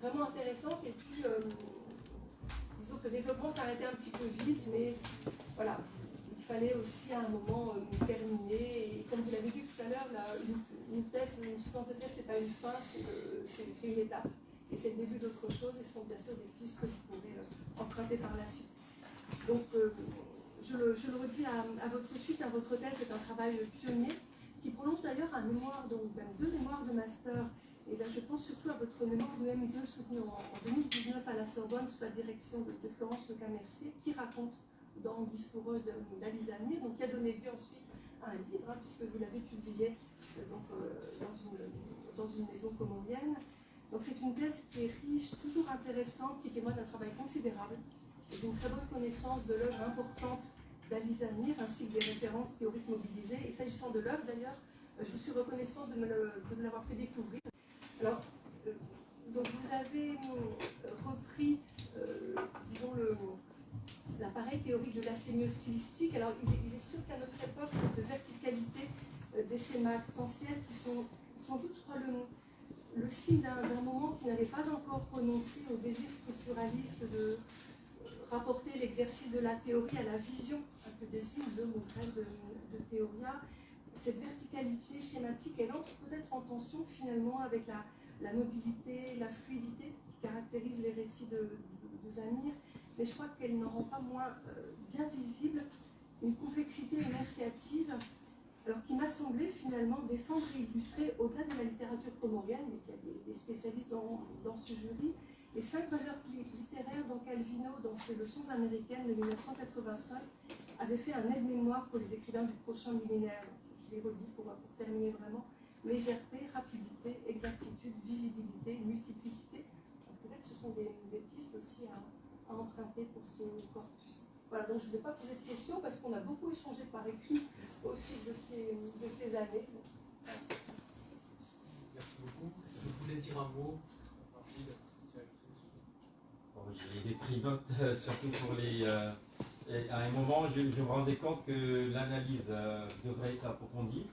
Speaker 3: vraiment intéressante et puis disons que le développement s'arrêtait un petit peu vite, mais voilà, il fallait aussi à un moment terminer. Et comme vous l'avez dit tout à l'heure, une soutenance de thèse, c'est pas une fin, c'est une étape. Et c'est le début d'autre chose, et ce sont bien sûr des pistes que vous pourrez emprunter par la suite. Donc, je le redis à votre suite, à votre thèse, c'est un travail pionnier qui prolonge d'ailleurs un mémoire, donc même deux mémoires de master. Et là, je pense surtout à votre mémoire de M2 soutenu en 2019 à la Sorbonne sous la direction de Florence Leca-Mercier, qui raconte dans Anguille sous roche d'Alice Amir, donc qui a donné lieu ensuite à un livre, puisque vous l'avez publié dans une maison comorienne. Donc c'est une thèse qui est riche, toujours intéressante, qui témoigne d'un travail considérable et d'une très bonne connaissance de l'œuvre importante d'Alice Amir, ainsi que des références théoriques mobilisées. Et s'agissant de l'œuvre d'ailleurs, je vous suis reconnaissante de me l'avoir fait découvrir. Alors, donc vous avez repris, disons, l'appareil théorique de la sémiose stylistique. Alors, il est sûr qu'à notre époque, cette verticalité des schémas actentiels qui sont sans doute, je crois, le signe d'un moment qui n'avait pas encore renoncé au désir structuraliste de rapporter l'exercice de la théorie à la vision, que désigne le mot grec de théoria. Cette verticalité schématique, elle entre peut-être en tension finalement avec la mobilité, la fluidité qui caractérise les récits de Zamir, mais je crois qu'elle n'en rend pas moins bien visible une complexité énonciative, alors qui m'a semblé finalement défendre et illustrer, au-delà de la littérature comorienne, mais qu'il y a des spécialistes dans ce jury, les 5 valeurs littéraires dont Calvino, dans ses leçons américaines de 1985, avait fait un aide-mémoire pour les écrivains du prochain millénaire. Je les redis pour terminer vraiment. Légèreté, rapidité, exactitude, visibilité, multiplicité. Peut-être que ce sont des pistes aussi à emprunter pour ce corpus. Voilà, donc je ne vous ai pas posé de questions parce qu'on a beaucoup échangé par écrit au fil de ces années.
Speaker 4: Merci beaucoup. Est-ce que vous voulez dire un mot rapide?
Speaker 2: J'ai pris note, surtout pour les... à un moment, je me rendais compte que l'analyse devrait être approfondie.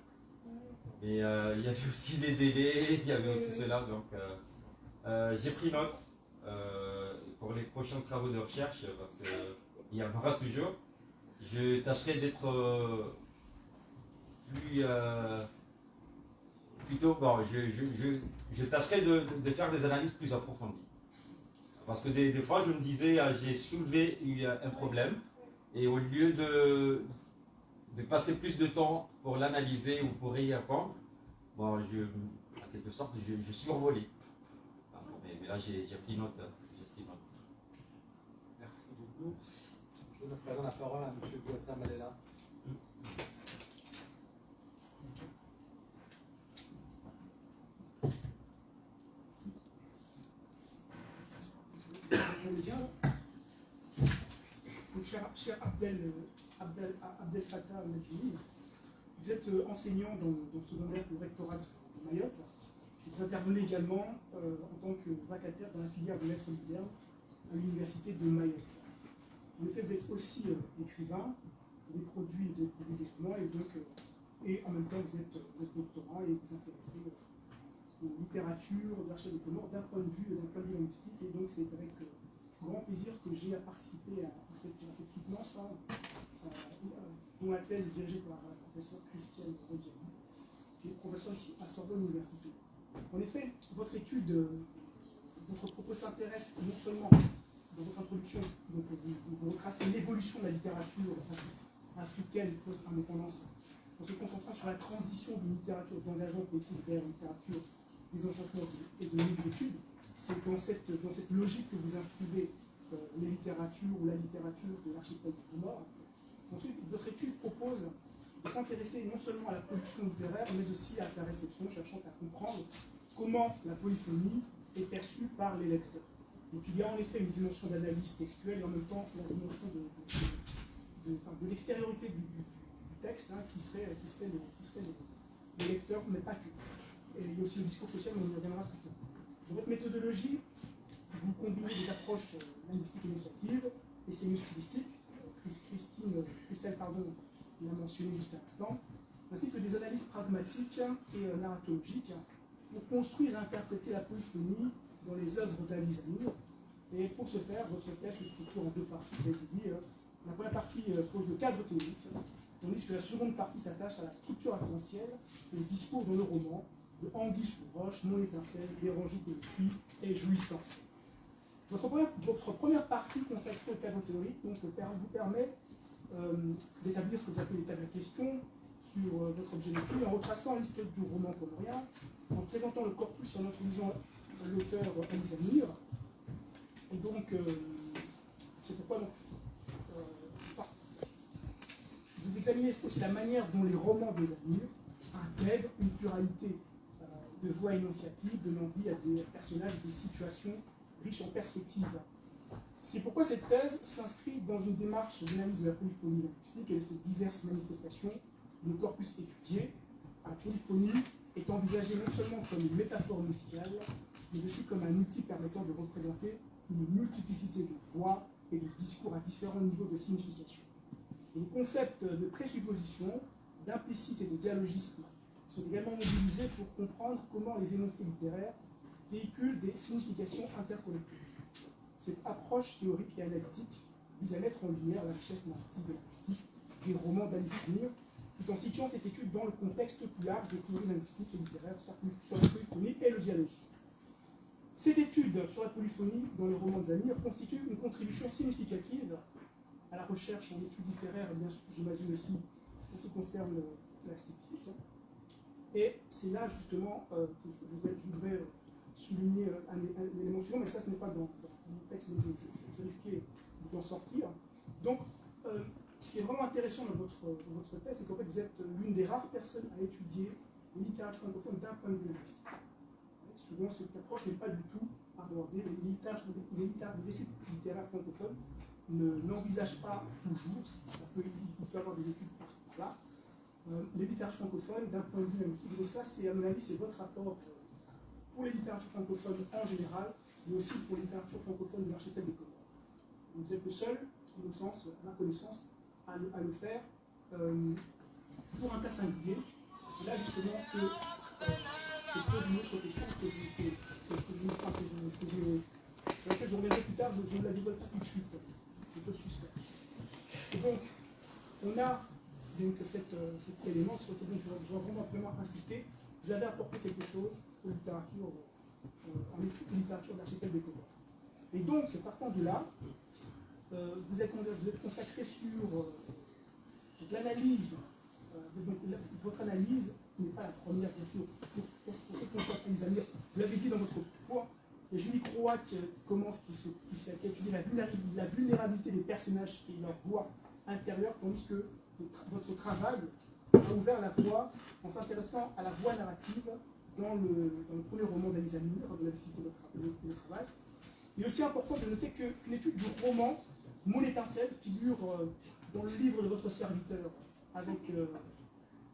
Speaker 2: Mais il y avait aussi des délais, il y avait aussi cela. Donc, j'ai pris note. pour les prochains travaux de recherche, parce qu'il y en aura toujours, je tâcherai d'être plus... plutôt, bon, je tâcherai de faire des analyses plus approfondies. Parce que des fois, je me disais, j'ai soulevé un problème, et au lieu de passer plus de temps pour l'analyser ou pour y répondre, bon, en quelque sorte, je survolais. Mais là, j'ai pris note.
Speaker 4: Merci beaucoup. Je donne maintenant la parole à M. Guata Malela.
Speaker 5: Donc, cher Abdel Fattah Medjouni, vous êtes enseignant dans le secondaire du rectorat de Mayotte. Vous intervenez également en tant que vacataire dans la filière de lettres modernes à l'université de Mayotte. En effet, vous êtes aussi écrivain, vous avez produit des romans et en même temps vous êtes doctorant et vous vous intéressez aux littératures, aux archives des Comores d'un point de vue linguistique. Et donc c'est avec grand plaisir que j'ai participé à cette soutenance dont la thèse est dirigée par la professeure Christiane Rodjani, qui est professeure ici à Sorbonne Université. En effet, votre propos s'intéresse non seulement dans votre introduction, donc vous retracez l'évolution de la littérature africaine post-indépendance en se concentrant sur la transition d'une littérature d'engagement politique vers une littérature des enchantements et de l'étude. C'est dans cette logique que vous inscrivez les littératures ou la littérature de l'archipel des Comores. Ensuite, votre étude propose de s'intéresser non seulement à la production littéraire, mais aussi à sa réception, cherchant à comprendre comment la polyphonie est perçue par les lecteurs. Donc il y a en effet une dimension d'analyse textuelle et en même temps la dimension de l'extériorité du texte qui serait les lecteurs, mais pas que. Et il y a aussi le discours social, mais on y reviendra plus tard. Dans votre méthodologie, vous combinez des approches linguistiques énonciatives et sémiostylistiques, Christelle l'a mentionné juste à l'instant, ainsi que des analyses pragmatiques et narratologiques pour construire et interpréter la polyphonie dans les œuvres d'Ali Zamir. Et pour ce faire, votre thèse se structure en deux parties, ça a été dit. La première partie pose le cadre théorique, tandis que la seconde partie s'attache à la structure influentielle et le discours dans le roman, de Anguille sous roche, mon étincelle, dérangé que je suis, et jouissance. Votre première partie consacrée au cadre théorique vous permet d'établir ce que vous appelez l'état de la question sur votre objet d'étude, en retraçant l'histoire du roman comorien, en présentant le corpus en introduisant l'auteur Ali Zamir. Et donc, c'est pourquoi vous examinez aussi la manière dont les romans de Zamir intègrent une pluralité de voix énonciatives, donnant vie à des personnages et des situations riches en perspectives. C'est pourquoi cette thèse s'inscrit dans une démarche d'analyse de la polyphonie linguistique et de ses diverses manifestations de corpus étudié. La polyphonie est envisagée non seulement comme une métaphore musicale, mais aussi comme un outil permettant de représenter une multiplicité de voix et de discours à différents niveaux de signification. Les concepts de présupposition, d'implicite et de dialogisme sont également mobilisés pour comprendre comment les énoncés littéraires véhiculent des significations interconnectées. Cette approche théorique et analytique vise à mettre en lumière la richesse narrative et linguistique des romans d'Ali Zamir, tout en situant cette étude dans le contexte plus large des théories linguistiques et littéraires sur la polyphonie et le dialogisme. Cette étude sur la polyphonie dans les romans de Zamir constitue une contribution significative à la recherche en études littéraires et bien sûr, j'imagine aussi, en ce qui concerne la stylistique. Et c'est là justement que je voudrais souligner un élément suivant, mais ça ce n'est pas dans mon texte, donc je risquais d'en sortir. Donc, ce qui est vraiment intéressant dans votre thèse, c'est qu'en fait vous êtes l'une des rares personnes à étudier les littératures francophones d'un point de vue linguistique. Souvent, cette approche n'est pas du tout abordée. Les études littéraires francophones n'envisagent pas toujours, il peut y avoir des études par-là, les littératures francophones d'un point de vue linguistique. Donc ça, à mon avis, c'est votre rapport pour les littératures francophones en général, mais aussi pour les littératures francophones de l'archipel des Comores. Vous êtes le seul, à mon sens, à ma connaissance, à le faire pour un cas singulier. C'est là justement que se pose une autre question que j'ai sur laquelle je reviendrai plus tard, je ne la dévoile pas tout de suite, un peu de suspense. Et donc, on a donc cet élément sur lequel je vais vraiment simplement insister. Vous avez apporté quelque chose aux littératures, en étude de littérature de l'archipel des Comores. Et donc, partant de là, vous êtes consacré sur l'analyse. Votre analyse n'est pas la première, bien sûr. Pour ce qui concerne les amis, vous l'avez dit dans votre point, il y a Julie Croix qui a étudié la vulnérabilité des personnages et leur voix intérieure, tandis que votre travail a ouvert la voie en s'intéressant à la voie narrative dans le premier roman d'Alice Amir, de la cité de travail. Il est aussi important de noter qu'une étude du roman Mon étincelle figure dans le livre de votre serviteur avec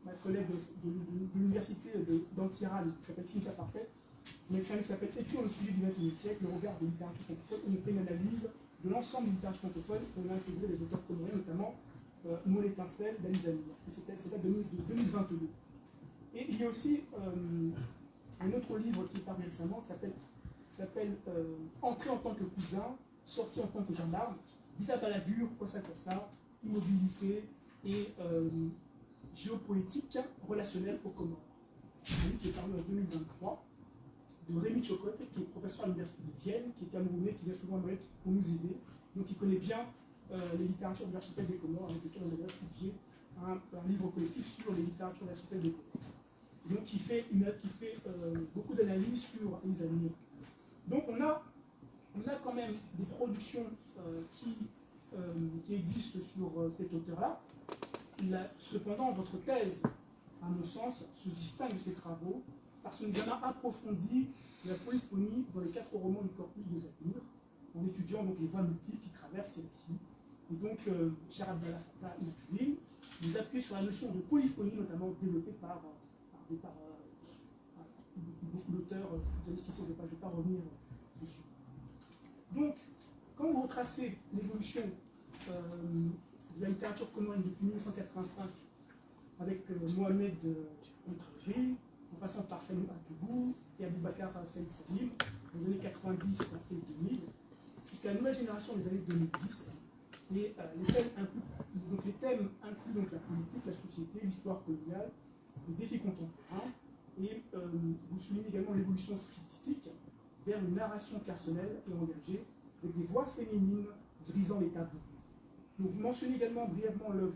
Speaker 5: ma collègue de l'université d'Antiral, qui s'appelle Cynthia Parfait. On a écrit un livre qui s'appelle Écrire le sujet du XXIe siècle, le regard de littérature francophone. On fait une analyse de l'ensemble des littératures francophones. On a intégré des auteurs comoriens, notamment Mon étincelle d'Alice Amir. C'est date de 2022. Et il y a aussi un autre livre qui est paru récemment qui s'appelle Entrer en tant que cousin, sortir en tant que gendarme, Visa Balladur, Kossa Kossa, immobilité et géopolitique relationnelle aux Comores. C'est un livre qui est paru en 2023 de Rémi Tchokot, qui est professeur à l'université de Vienne, qui est camerounais, qui vient souvent en Amérique pour nous aider. Donc il connaît bien les littératures de l'archipel des Comores, avec lesquelles on a étudié un livre collectif sur les littératures de l'archipel des Comores. Donc qui fait beaucoup d'analyses sur les animaux. Donc on a quand même des productions qui existent sur cet auteur-là. Cependant, votre thèse, à mon sens, se distingue de ces travaux par son examen approfondi de la polyphonie dans les 4 romans du corpus de Zamir, en étudiant donc les voies multiples qui traversent ces récits. Et donc, cher Abdallah Fattah Inatuli, vous appuyez sur la notion de polyphonie, notamment développée par beaucoup d'auteurs que vous avez cités, je ne vais pas revenir dessus. Donc, quand vous retracez l'évolution de la littérature comorienne depuis 1985 avec Mohamed Ouattara, en passant par Salim Adjoubou et Aboubacar Saïd Salim, dans les années 90 et 2000, jusqu'à la nouvelle génération des années 2010, et les thèmes incluent donc la politique, la société, l'histoire coloniale, les défis contemporains, et vous soulignez également l'évolution stylistique vers une narration personnelle et engagée, avec des voix féminines brisant les tabous. Donc, vous mentionnez également brièvement l'œuvre,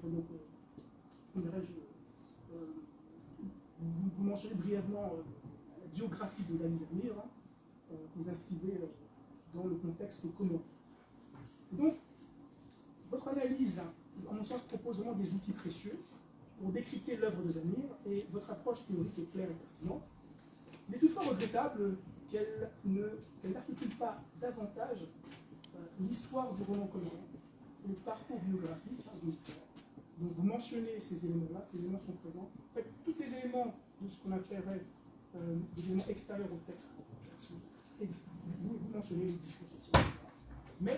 Speaker 5: vous mentionnez brièvement la biographie de Alice Amir, que vous inscrivez dans le contexte commun. Donc, votre analyse, en mon sens, propose vraiment des outils précieux pour décrypter l'œuvre de Zamir, et votre approche théorique est claire et pertinente. Il est toutefois regrettable qu'elle n'articule pas davantage l'histoire du roman comorien, le parcours biographique de l'auteur. Donc vous mentionnez ces éléments-là, ces éléments sont présents. En fait, tous les éléments de ce qu'on appellerait des éléments extérieurs au texte, vous mentionnez les discours sociaux, etc. Mais,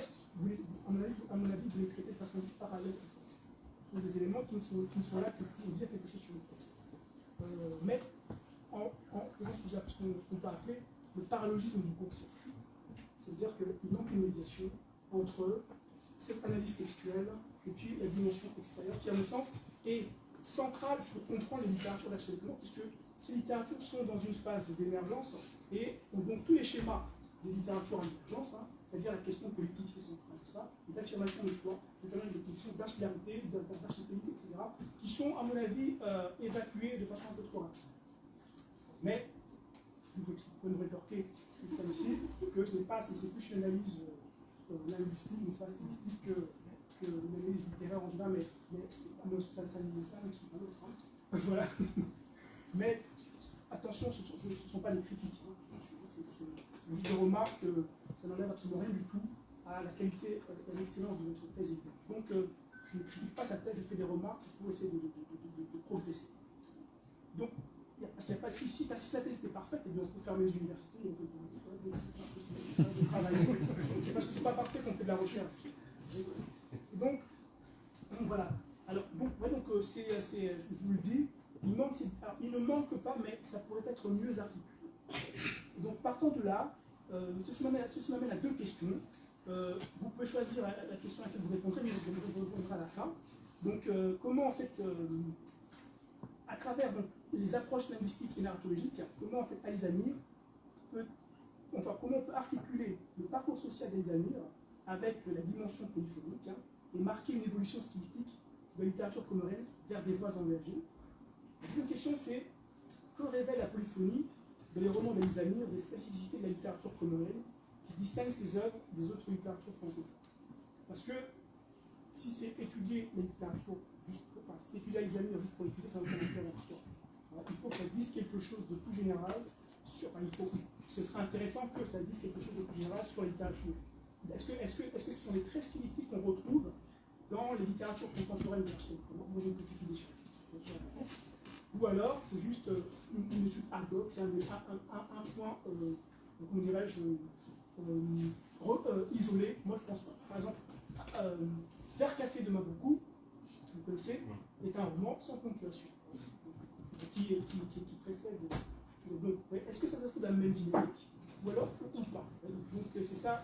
Speaker 5: à mon avis, vous les traitez de façon juste parallèle au texte. Ce sont des éléments qui ne sont là que pour dire quelque chose sur le texte. Mais, en ce qu'on peut appeler le paralogisme du court-circuit. C'est-à-dire qu'il manque une médiation entre cette analyse textuelle et puis la dimension extérieure, qui, à mon sens, est centrale pour comprendre les littératures d'archipel, puisque ces littératures sont dans une phase d'émergence et ont donc tous les schémas de littérature en émergence, c'est-à-dire la question politique et centrale, et d'affirmation de soi, notamment des questions d'insularité, d'archipélisme, etc., qui sont, à mon avis, évacuées de façon un peu trop rapide. Mais, vous pouvez nous rétorquer, c'est ça aussi, que c'est plus une analyse linguistique, mais pas stylistique, que l'analyse littéraire en général, mais ça ne nous pas avec un autre. Voilà. Mais attention, ce ne sont pas des critiques. C'est juste des remarques, ça n'enlève absolument rien du tout à la qualité et à l'excellence de votre thèse. Donc, je ne critique pas sa thèse, je fais des remarques pour essayer de progresser. Donc, parce qu'il n'y a pas, si la thèse était parfaite, et bien on peut fermer les universités et on peut c'est parce que c'est pas parfait qu'on fait de la recherche. Donc voilà. Alors, donc je vous le dis, il ne manque pas, mais ça pourrait être mieux articulé. Donc partant de là, Ceci m'amène à deux questions. Vous pouvez choisir la question à laquelle vous répondrez, mais vous répondrez à la fin. Donc, comment en fait, à travers donc, les approches linguistiques et narratologiques, comment en fait Alizamir comment on peut articuler le parcours social d'Alizamir avec la dimension polyphonique et marquer une évolution stylistique de la littérature comorienne vers des voies engagées. La deuxième question, c'est que révèle la polyphonie dans les romans d'Alizamir des spécificités de la littérature comorienne qui distinguent ses œuvres des autres littératures francophones. Parce que si c'est étudier la littérature, si c'est étudier Alizamir juste pour étudier, ça n'a aucun intérêt en soi. Il faut que ça dise quelque chose de plus général. Ce serait intéressant que ça dise quelque chose de plus général sur la littérature. Est-ce que ce sont les traits stylistiques qu'on retrouve dans les littératures contemporaines de l'architecture? Moi, j'ai une petite idée sur la question. Ou alors, c'est juste une étude ad hoc, c'est un point, comment dirais-je, isolé. Moi, je pense pas. Par exemple, Vers cassé de Maboukou, vous connaissez, est un roman sans ponctuation, qui précède. Est-ce que ça s'inscrit dans la même dynamique? Ou alors, ou pas? Donc, c'est ça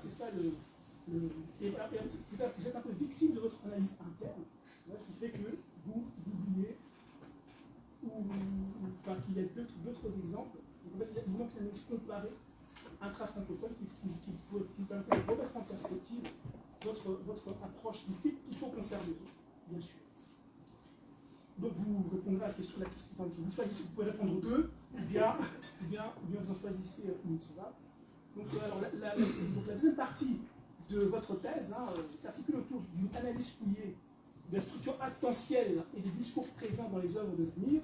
Speaker 5: et peut-être vous êtes un peu victime de votre analyse interne, qui fait que vous oubliez qu'il y a d'autres exemples. Donc, en fait, il manque une analyse comparée intra-francophone qui vous permet de remettre en perspective votre approche stylistique qu'il faut conserver, bien sûr. Donc vous répondrez à la question, vous choisissez, vous pouvez répondre aux deux, ou bien vous en choisissez une, ça va. Donc, la deuxième partie de votre thèse s'articule autour d'une analyse fouillée de la structure actentielle et des discours présents dans les œuvres de Zamir.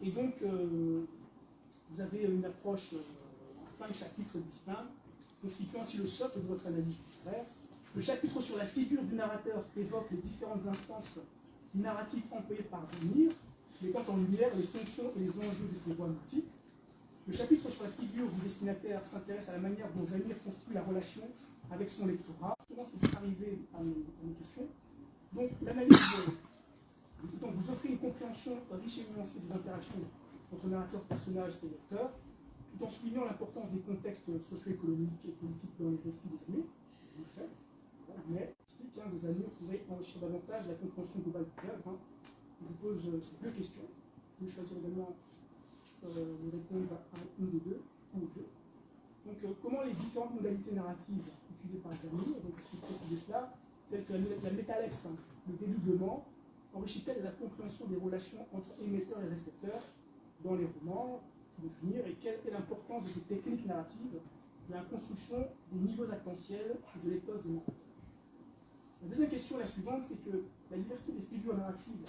Speaker 5: Et donc, vous avez une approche en 5 chapitres distincts, constituant ainsi le socle de votre analyse littéraire. Le chapitre sur la figure du narrateur évoque les différentes instances narratives employées par Zamir, mettant en lumière les fonctions et les enjeux de ses voies multiples. Le chapitre sur la figure du destinataire s'intéresse à la manière dont Zamir construit la relation avec son lectorat. Souvent, c'est arrivé à mes questions. Donc, l'analyse, vous offrez une compréhension riche et nuancée des interactions entre narrateur, personnage et lecteur, tout en soulignant l'importance des contextes socio-économiques et politiques dans les récits de Zamir. Vous le faites, mais de Zamir pourrait enrichir davantage la compréhension globale de l'œuvre. Je vous pose ces deux questions. Vous pouvez choisir également de répondre à une des deux, ou aux deux. Donc, comment les différentes modalités narratives utilisées par Zamir, donc je vais préciser cela, telles que la métalex, le dédoublement, enrichit-elle la compréhension des relations entre émetteurs et récepteurs dans les romans de Zamir, et quelle est l'importance de ces techniques narratives dans la construction des niveaux actentiels et de l'éthos des narrateurs. La deuxième question, la suivante, c'est que la diversité des figures narratives,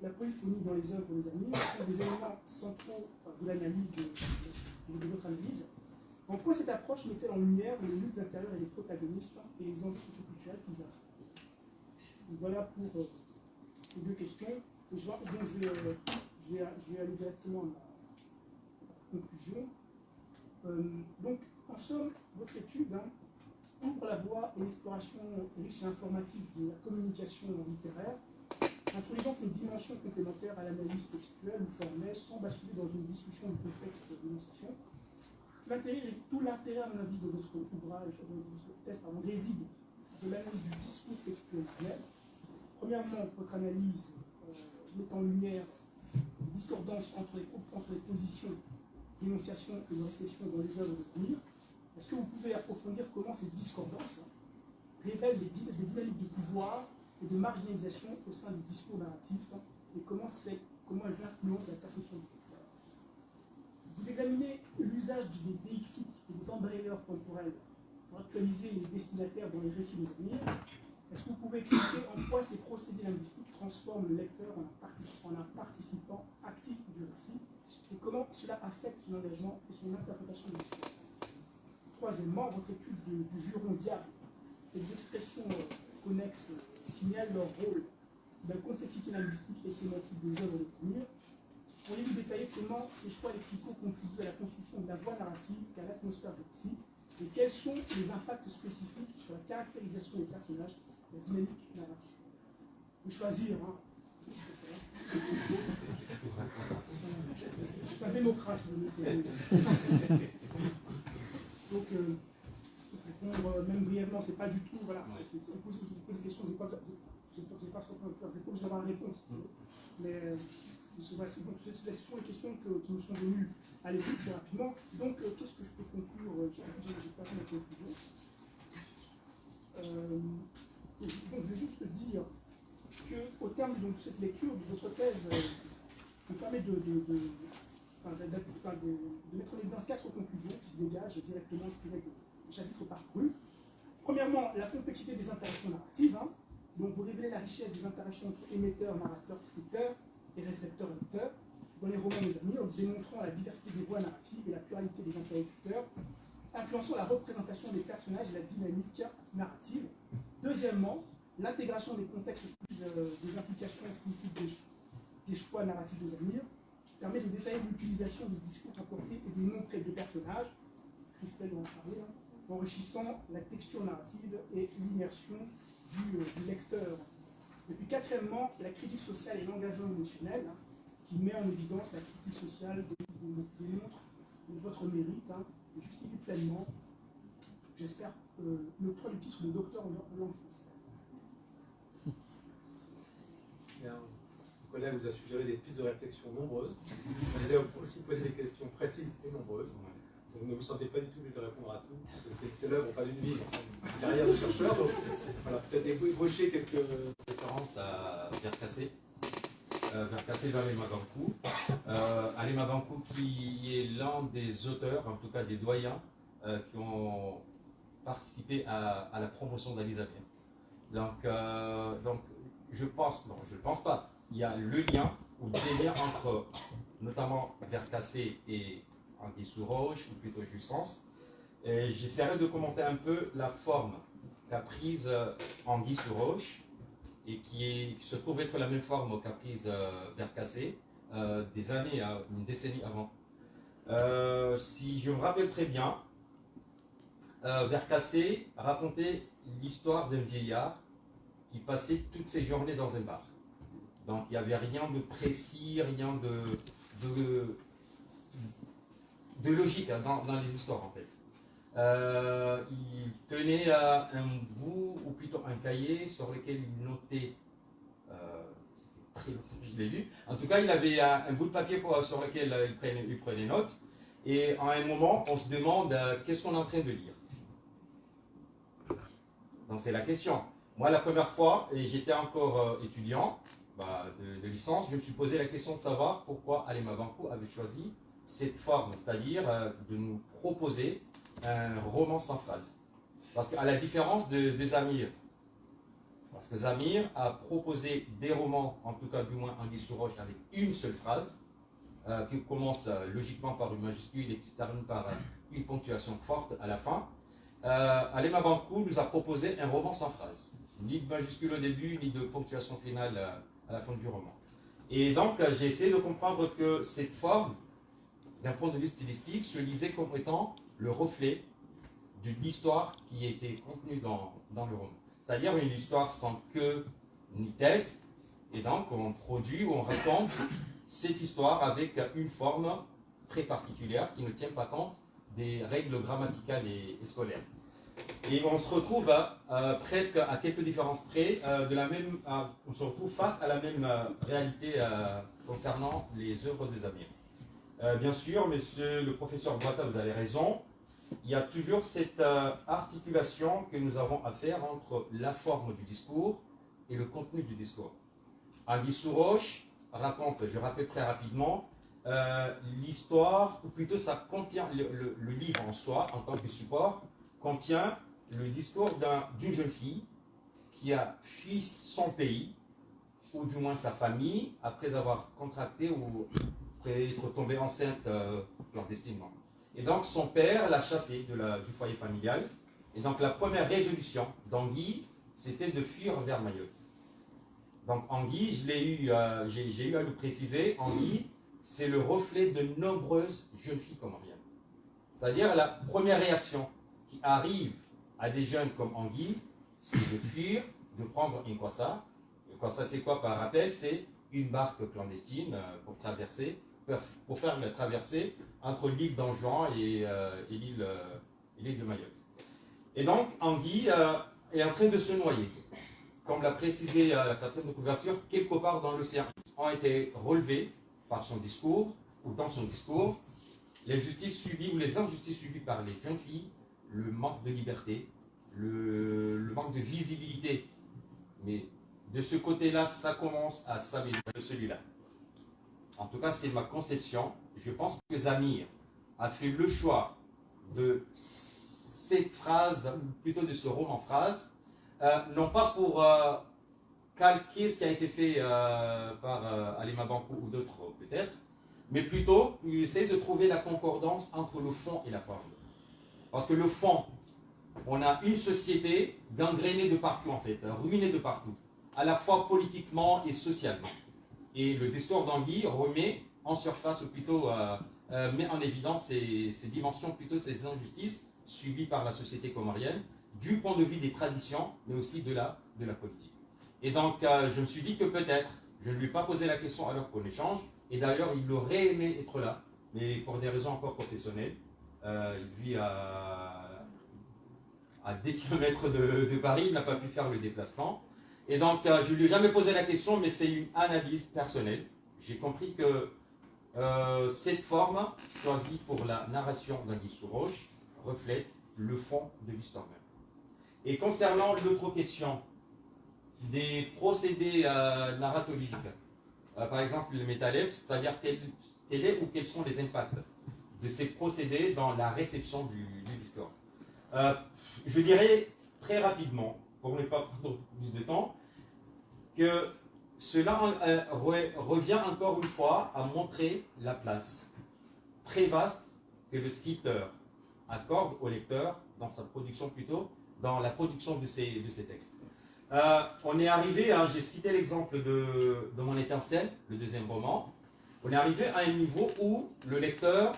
Speaker 5: la polyphonie dans les œuvres de Zamir sont des éléments centraux de l'analyse de votre analyse. En quoi cette approche met-elle en lumière les luttes intérieures et les protagonistes et les enjeux socioculturels qu'ils affrontent? Donc voilà pour ces deux questions. Et je vais aller directement à la conclusion. Donc, en somme, votre étude ouvre la voie à une exploration riche et informative de la communication littéraire, introduisant une dimension complémentaire à l'analyse textuelle ou formelle, sans basculer dans une discussion du contexte d'énonciation. Tout l'intérêt, à mon avis, de votre ouvrage, de votre thèse, réside de l'analyse du discours textuel. Premièrement, votre analyse met en lumière les discordances entre les positions d'énonciation et de réception dans les œuvres de Zamir. Est-ce que vous pouvez approfondir comment ces discordances révèlent des dynamiques de pouvoir et de marginalisation au sein du discours narratif et comment elles influencent la perception du pouvoir? Vous examinez l'usage des déictiques et des embrayeurs temporels pour actualiser les destinataires dans les récits de Zamir. Est-ce que vous pouvez expliquer en quoi ces procédés linguistiques transforment le lecteur en un participant actif du récit et comment cela affecte son engagement et son interprétation de l'histoire? Troisièmement, votre étude du juron diable et des expressions connexes signalent leur rôle dans la complexité linguistique et sémantique des œuvres de Zamir. Pourriez-vous détailler comment ces choix lexicaux contribuent à la construction de la voie narrative et à l'atmosphère du récit, et quels sont les impacts spécifiques sur la caractérisation des personnages et la dynamique narrative? Vous pouvez choisir, Je suis un démocrate. Donc, même brièvement, c'est pas du tout, voilà,
Speaker 2: Ouais.
Speaker 5: vous posez des questions, vous n'êtes pas obligé d'avoir la réponse. Mais ce sont les questions qui me sont venues à l'esprit très rapidement. Donc, qu'est-ce que je peux conclure? J'ai pas fait ma conclusion. Donc, je vais juste dire qu'au terme de cette lecture de votre thèse, me permet de mettre en évidence 4 conclusions qui se dégagent directement inspirées des chapitres parcourus. Premièrement, la complexité des interactions narratives. Donc, vous révélez la richesse des interactions entre émetteurs, narrateurs, scripteurs et récepteurs, lecteurs dans les romans Mes Amis, en démontrant la diversité des voix narratives et la pluralité des interlocuteurs, influençant la représentation des personnages et la dynamique narrative. Deuxièmement, l'intégration des contextes des implications stylistiques des choix narratifs de Zamir permet de détailler l'utilisation des discours apportés et des noms de personnages, Christelle en a parlé, enrichissant la texture narrative et l'immersion du lecteur. Et puis quatrièmement, la critique sociale et l'engagement émotionnel, qui met en évidence la critique sociale, démontre votre mérite et justifie pleinement, j'espère, l'octroi du titre de docteur en langue française.
Speaker 4: Bien. Le collègue vous a suggéré des pistes de réflexion nombreuses. Vous avez aussi posé des questions précises et nombreuses. Donc ne vous sentez pas du tout obligé de répondre à tout. C'est l'œuvre, pas d'une vie, une carrière de chercheur. Donc voilà, peut-être ébaucher quelques
Speaker 2: référence à Vercassé. Vercassé d'Alema Bankou. Alema Bankou qui est l'un des auteurs, en tout cas des doyens, qui ont participé à la promotion d'Ali Zamir. Donc je pense, non, je ne pense pas. Il y a le lien ou des liens entre notamment Vercassé et Anguille sous roche, ou plutôt Jussens. Et j'essaierai de commenter un peu la forme qu'a prise Anguille sous roche et qui se trouve être la même forme qu'a prise Vercassé des années, une décennie avant. Si je me rappelle très bien, Vercassé racontait l'histoire d'un vieillard qui passait toutes ses journées dans un bar. Donc il n'y avait rien de précis, rien de logique dans les histoires en fait. Il tenait un bout, ou plutôt un cahier, sur lequel il notait, c'était très longtemps que je l'ai lu, en tout cas il avait un bout de papier sur lequel il prenait note, et à un moment on se demande qu'est-ce qu'on est en train de lire. Donc c'est la question. Moi la première fois, et j'étais encore étudiant de licence, je me suis posé la question de savoir pourquoi Alema Bankou avait choisi cette forme, c'est-à-dire de nous proposer un roman sans phrase. Parce qu'à la différence de Zamir, parce que Zamir a proposé des romans, en tout cas du moins Anguille sous roche, avec une seule phrase, qui commence logiquement par une majuscule et qui se termine par une ponctuation forte à la fin. Alema Bankou nous a proposé un roman sans phrase. Ni de majuscule au début, ni de ponctuation finale à la fin du roman. Et donc, j'ai essayé de comprendre que cette forme, d'un point de vue stylistique, se lisait comme étant le reflet de l'histoire qui était contenue dans le roman. C'est-à-dire une histoire sans queue ni tête, et donc on produit ou on raconte cette histoire avec une forme très particulière qui ne tient pas compte des règles grammaticales et scolaires. Et on se retrouve presque à quelques différences près, on se retrouve face à la même réalité concernant les œuvres de Zamir. Bien sûr, monsieur le professeur Boita, vous avez raison, il y a toujours cette articulation que nous avons à faire entre la forme du discours et le contenu du discours. Anguille sous roche raconte, je rappelle très rapidement, l'histoire, ou plutôt ça contient, le livre en soi, en tant que support, contient le discours d'une jeune fille qui a fui son pays, ou du moins sa famille, après avoir contracté ou après être tombée enceinte clandestinement. Et donc son père l'a chassée du foyer familial. Et donc la première résolution d'Anguille, c'était de fuir vers Mayotte. Donc Anguille, j'ai eu à le préciser, Anguille, c'est le reflet de nombreuses jeunes filles comoriennes. C'est-à-dire la première réaction qui arrive à des jeunes comme Anguille, c'est de fuir, de prendre une kwassa. Le kwassa, c'est quoi par rappel? C'est une barque clandestine pour faire la traversée entre l'île d'Anjouan et l'île de Mayotte. Et donc, Anguille est en train de se noyer. Comme l'a précisé la quatrième de couverture, quelque part dans l'océan ont été relevés par son discours, ou dans son discours, les injustices subies ou les injustices subies par les jeunes filles, le manque de liberté, le manque de visibilité. Mais de ce côté-là, ça commence à s'améliorer de celui-là. En tout cas, c'est ma conception. Je pense que Zamir a fait le choix de cette phrase, plutôt de ce roman phrase, non pas pour calquer ce qui a été fait par Alima Bankou ou d'autres peut-être, mais plutôt pour essayer de trouver la concordance entre le fond et la forme. Parce que le fond, on a une société gangrénée de partout en fait, ruinée de partout, à la fois politiquement et socialement. Et le discours d'Anguille remet en surface, ou plutôt met en évidence ces dimensions, plutôt ces injustices subies par la société comorienne, du point de vue des traditions, mais aussi de la politique. Et donc, je me suis dit que peut-être, je ne lui ai pas posé la question alors qu'on échange, et d'ailleurs, il aurait aimé être là, mais pour des raisons encore professionnelles, il vit à 10 km de Paris, il n'a pas pu faire le déplacement. Et donc, je ne lui ai jamais posé la question, mais c'est une analyse personnelle. J'ai compris que cette forme, choisie pour la narration d'Anguille sous roche, reflète le fond de l'histoire même. Et concernant l'autre question des procédés narratologiques, par exemple le métalepse, c'est-à-dire quel est ou quels sont les impacts de ces procédés dans la réception du discours. Je dirais très rapidement, pour ne pas prendre plus de temps, que cela revient encore une fois à montrer la place très vaste que le scripteur accorde au lecteur dans sa production, plutôt dans la production de ces textes. On est arrivé, j'ai cité l'exemple de Mon Étincelle, le deuxième roman, on est arrivé à un niveau où le lecteur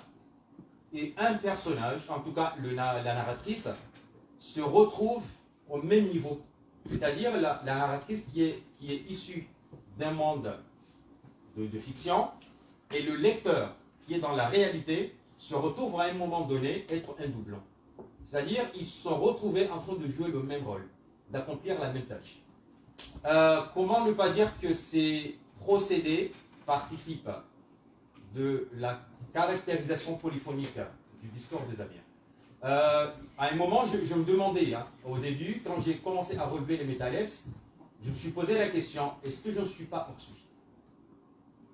Speaker 2: et un personnage, en tout cas la narratrice, se retrouvent au même niveau. C'est-à-dire la narratrice qui est issue d'un monde de fiction, et le lecteur qui est dans la réalité se retrouve à un moment donné être un doublon. C'est-à-dire ils se sont retrouvés en train de jouer le même rôle, d'accomplir la même tâche. Comment ne pas dire que ces procédés participent de la caractérisation polyphonique du discours de Zamir. À un moment, je me demandais, au début, quand j'ai commencé à relever les métalepses, je me suis posé la question, est-ce que je ne suis pas hors-sujet?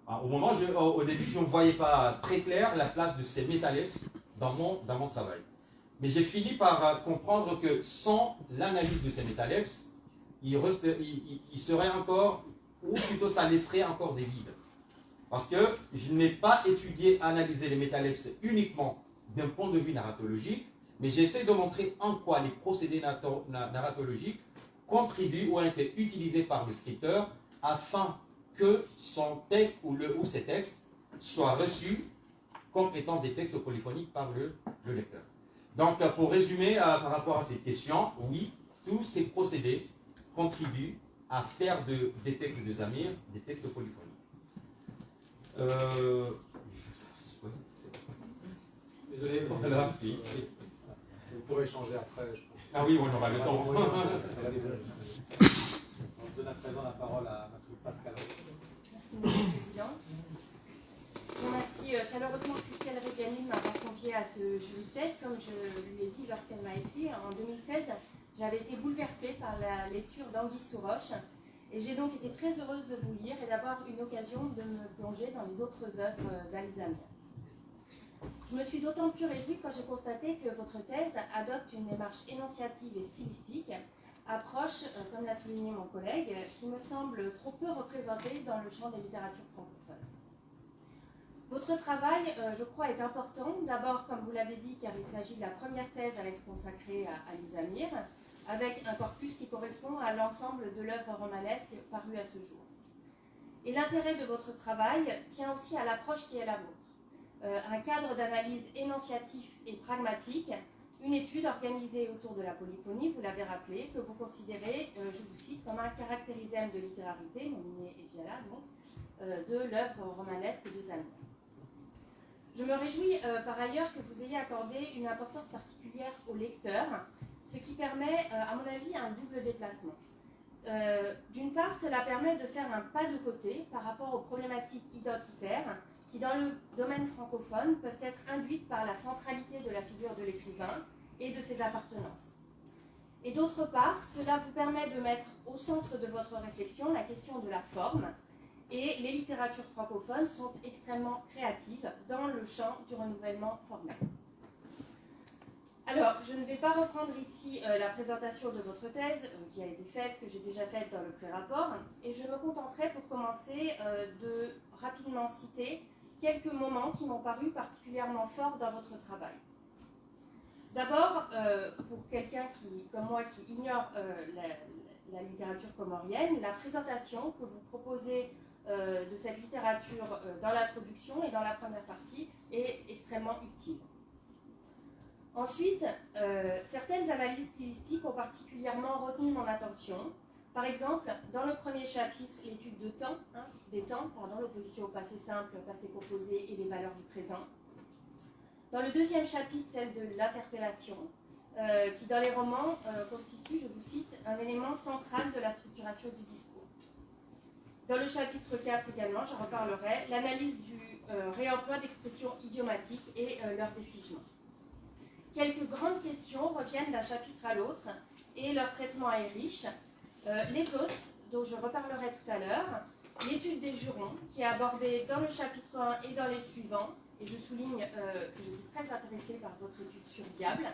Speaker 2: Au début, je ne voyais pas très clair la place de ces métalepses dans mon travail. Mais j'ai fini par comprendre que sans l'analyse de ces métalepses, il serait encore, ou plutôt ça laisserait encore des vides. Parce que je n'ai pas étudié, analysé les métalepses uniquement d'un point de vue narratologique, mais j'essaie de montrer en quoi les procédés narratologiques contribuent ou ont été utilisés par le scripteur afin que son texte ou ses textes soient reçus comme étant des textes polyphoniques par le lecteur. Donc, pour résumer par rapport à cette question, oui, tous ces procédés contribuent à faire des textes de Zamir des textes polyphoniques.
Speaker 4: Désolé, mais
Speaker 2: voilà.
Speaker 4: Vous pourrez échanger après, je pense.
Speaker 2: Ah oui, on aura le temps.
Speaker 4: On donne à présent la parole à Mathilde Pascal.
Speaker 6: Merci, Monsieur le Président. Je remercie chaleureusement Christelle Reggiani de m'avoir confiée à ce jury de thèse. Comme je lui ai dit lorsqu'elle m'a écrit, en 2016, j'avais été bouleversée par la lecture d'Anguille sous roche. Et j'ai donc été très heureuse de vous lire et d'avoir une occasion de me plonger dans les autres œuvres d'Ali Zamir. Je me suis d'autant plus réjouie quand j'ai constaté que votre thèse adopte une démarche énonciative et stylistique, approche, comme l'a souligné mon collègue, qui me semble trop peu représentée dans le champ des littératures francophones. Votre travail, je crois, est important, d'abord, comme vous l'avez dit, car il s'agit de la première thèse à être consacrée à Ali Zamir, avec un corpus qui correspond à l'ensemble de l'œuvre romanesque parue à ce jour. Et l'intérêt de votre travail tient aussi à l'approche qui est la vôtre. Un cadre d'analyse énonciatif et pragmatique, une étude organisée autour de la polyphonie, vous l'avez rappelé, que vous considérez, je vous cite, comme un caractérisème de littérarité, nominé Eviala, donc, de l'œuvre romanesque de Zamir. Je me réjouis par ailleurs que vous ayez accordé une importance particulière au lecteur, ce qui permet, à mon avis, un double déplacement. D'une part, cela permet de faire un pas de côté par rapport aux problématiques identitaires qui, dans le domaine francophone, peuvent être induites par la centralité de la figure de l'écrivain et de ses appartenances. Et d'autre part, cela vous permet de mettre au centre de votre réflexion la question de la forme, et les littératures francophones sont extrêmement créatives dans le champ du renouvellement formel. Alors, je ne vais pas reprendre ici la présentation de votre thèse, qui a été faite, que j'ai déjà faite dans le pré-rapport, et je me contenterai pour commencer de rapidement citer quelques moments qui m'ont paru particulièrement forts dans votre travail. D'abord, pour quelqu'un qui, comme moi, qui ignore la littérature comorienne, la présentation que vous proposez de cette littérature dans l'introduction et dans la première partie est extrêmement utile. Ensuite, certaines analyses stylistiques ont particulièrement retenu mon attention. Par exemple, dans le premier chapitre, l'étude de temps, l'opposition au passé simple, passé composé et les valeurs du présent. Dans le deuxième chapitre, celle de l'interpellation, qui dans les romans constitue, je vous cite, un élément central de la structuration du discours. Dans le chapitre 4 également, j'en reparlerai, l'analyse du réemploi d'expressions idiomatiques et leur défigement. Quelques grandes questions reviennent d'un chapitre à l'autre et leur traitement est riche. L'éthos, dont je reparlerai tout à l'heure, l'étude des jurons, qui est abordée dans le chapitre 1 et dans les suivants, et je souligne que j'étais très intéressée par votre étude sur Diable.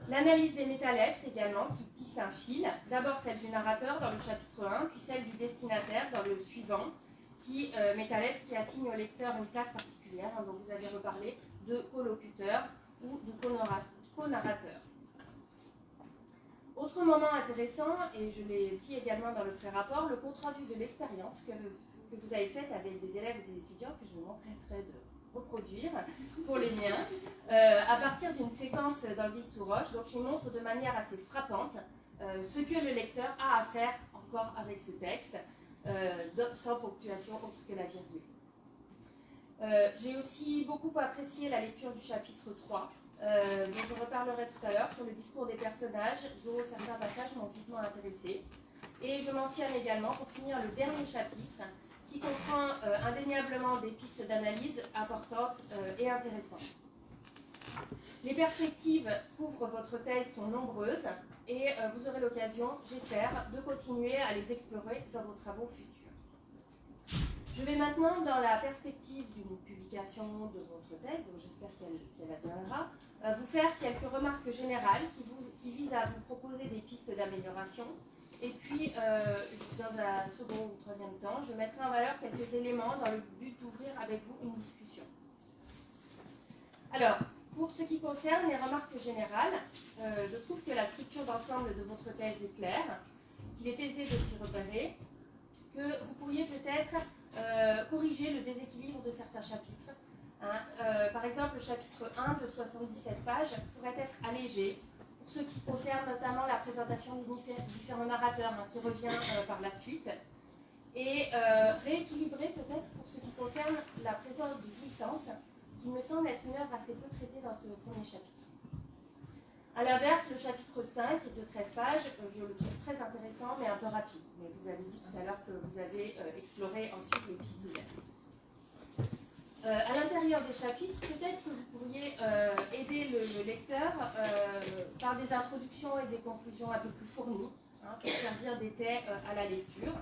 Speaker 6: L'analyse des métalepses également, qui tisse un fil, d'abord celle du narrateur dans le chapitre 1, puis celle du destinataire dans le suivant, métalepse qui assigne au lecteur une place particulière, dont vous avez reparlé, de co-locuteur ou de co-narrateur. Autre moment intéressant, et je l'ai dit également dans le pré-rapport, le compte-rendu de l'expérience que vous avez faite avec des élèves et des étudiants, que je m'empresserai de reproduire pour les miens, à partir d'une séquence d'Anguille sous roche, donc qui montre de manière assez frappante ce que le lecteur a à faire encore avec ce texte, sans ponctuation autre que la virgule. J'ai aussi beaucoup apprécié la lecture du chapitre 3, dont je reparlerai tout à l'heure, sur le discours des personnages, dont certains passages m'ont vivement intéressé. Et je mentionne également, pour finir, le dernier chapitre, qui comprend indéniablement des pistes d'analyse importantes et intéressantes. Les perspectives couvrent votre thèse sont nombreuses, et vous aurez l'occasion, j'espère, de continuer à les explorer dans vos travaux futurs. Je vais maintenant, dans la perspective d'une publication de votre thèse, donc j'espère qu'elle adviendra, vous faire quelques remarques générales qui visent à vous proposer des pistes d'amélioration. Et puis, dans un second ou troisième temps, je mettrai en valeur quelques éléments dans le but d'ouvrir avec vous une discussion. Alors, pour ce qui concerne les remarques générales, je trouve que la structure d'ensemble de votre thèse est claire, qu'il est aisé de s'y repérer, que vous pourriez peut-être corriger le déséquilibre de certains chapitres. Par exemple, le chapitre 1 de 77 pages pourrait être allégé pour ce qui concerne notamment la présentation des différents narrateurs qui revient par la suite, et rééquilibrer peut-être pour ce qui concerne la présence de jouissance, qui me semble être une œuvre assez peu traitée dans ce premier chapitre. A l'inverse, le chapitre 5 de 13 pages, je le trouve très intéressant mais un peu rapide. Mais vous avez dit tout à l'heure que vous avez exploré ensuite les pistes ouvertes. À l'intérieur des chapitres, peut-être que vous pourriez aider le lecteur par des introductions et des conclusions un peu plus fournies, pour servir d'étai à la lecture.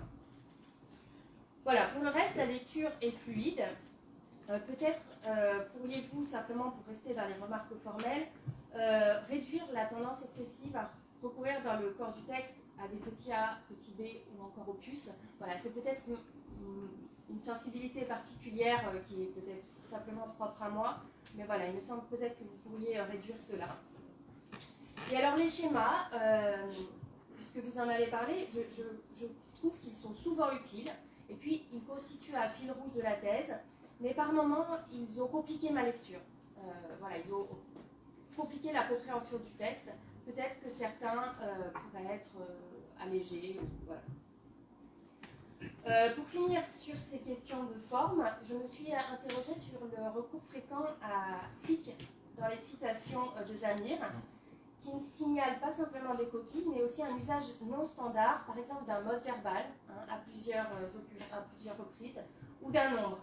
Speaker 6: Voilà, pour le reste, la lecture est fluide. Peut-être pourriez-vous, simplement pour rester dans les remarques formelles, réduire la tendance excessive à recourir dans le corps du texte à des petits a, petits b ou encore opus. Voilà, c'est peut-être une sensibilité particulière qui est peut-être simplement propre à moi, mais voilà, il me semble peut-être que vous pourriez réduire cela. Et alors les schémas, puisque vous en avez parlé, je trouve qu'ils sont souvent utiles, et puis ils constituent un fil rouge de la thèse, mais par moments, ils ont compliqué ma lecture. Voilà, ils ont compliqué la compréhension du texte. Peut-être que certains pourraient être allégés. Voilà. Pour finir sur ces questions de forme, je me suis interrogée sur le recours fréquent à sikh dans les citations de Zamir, qui ne signale pas simplement des coquilles, mais aussi un usage non standard, par exemple d'un mode verbal, à plusieurs reprises, ou d'un nombre.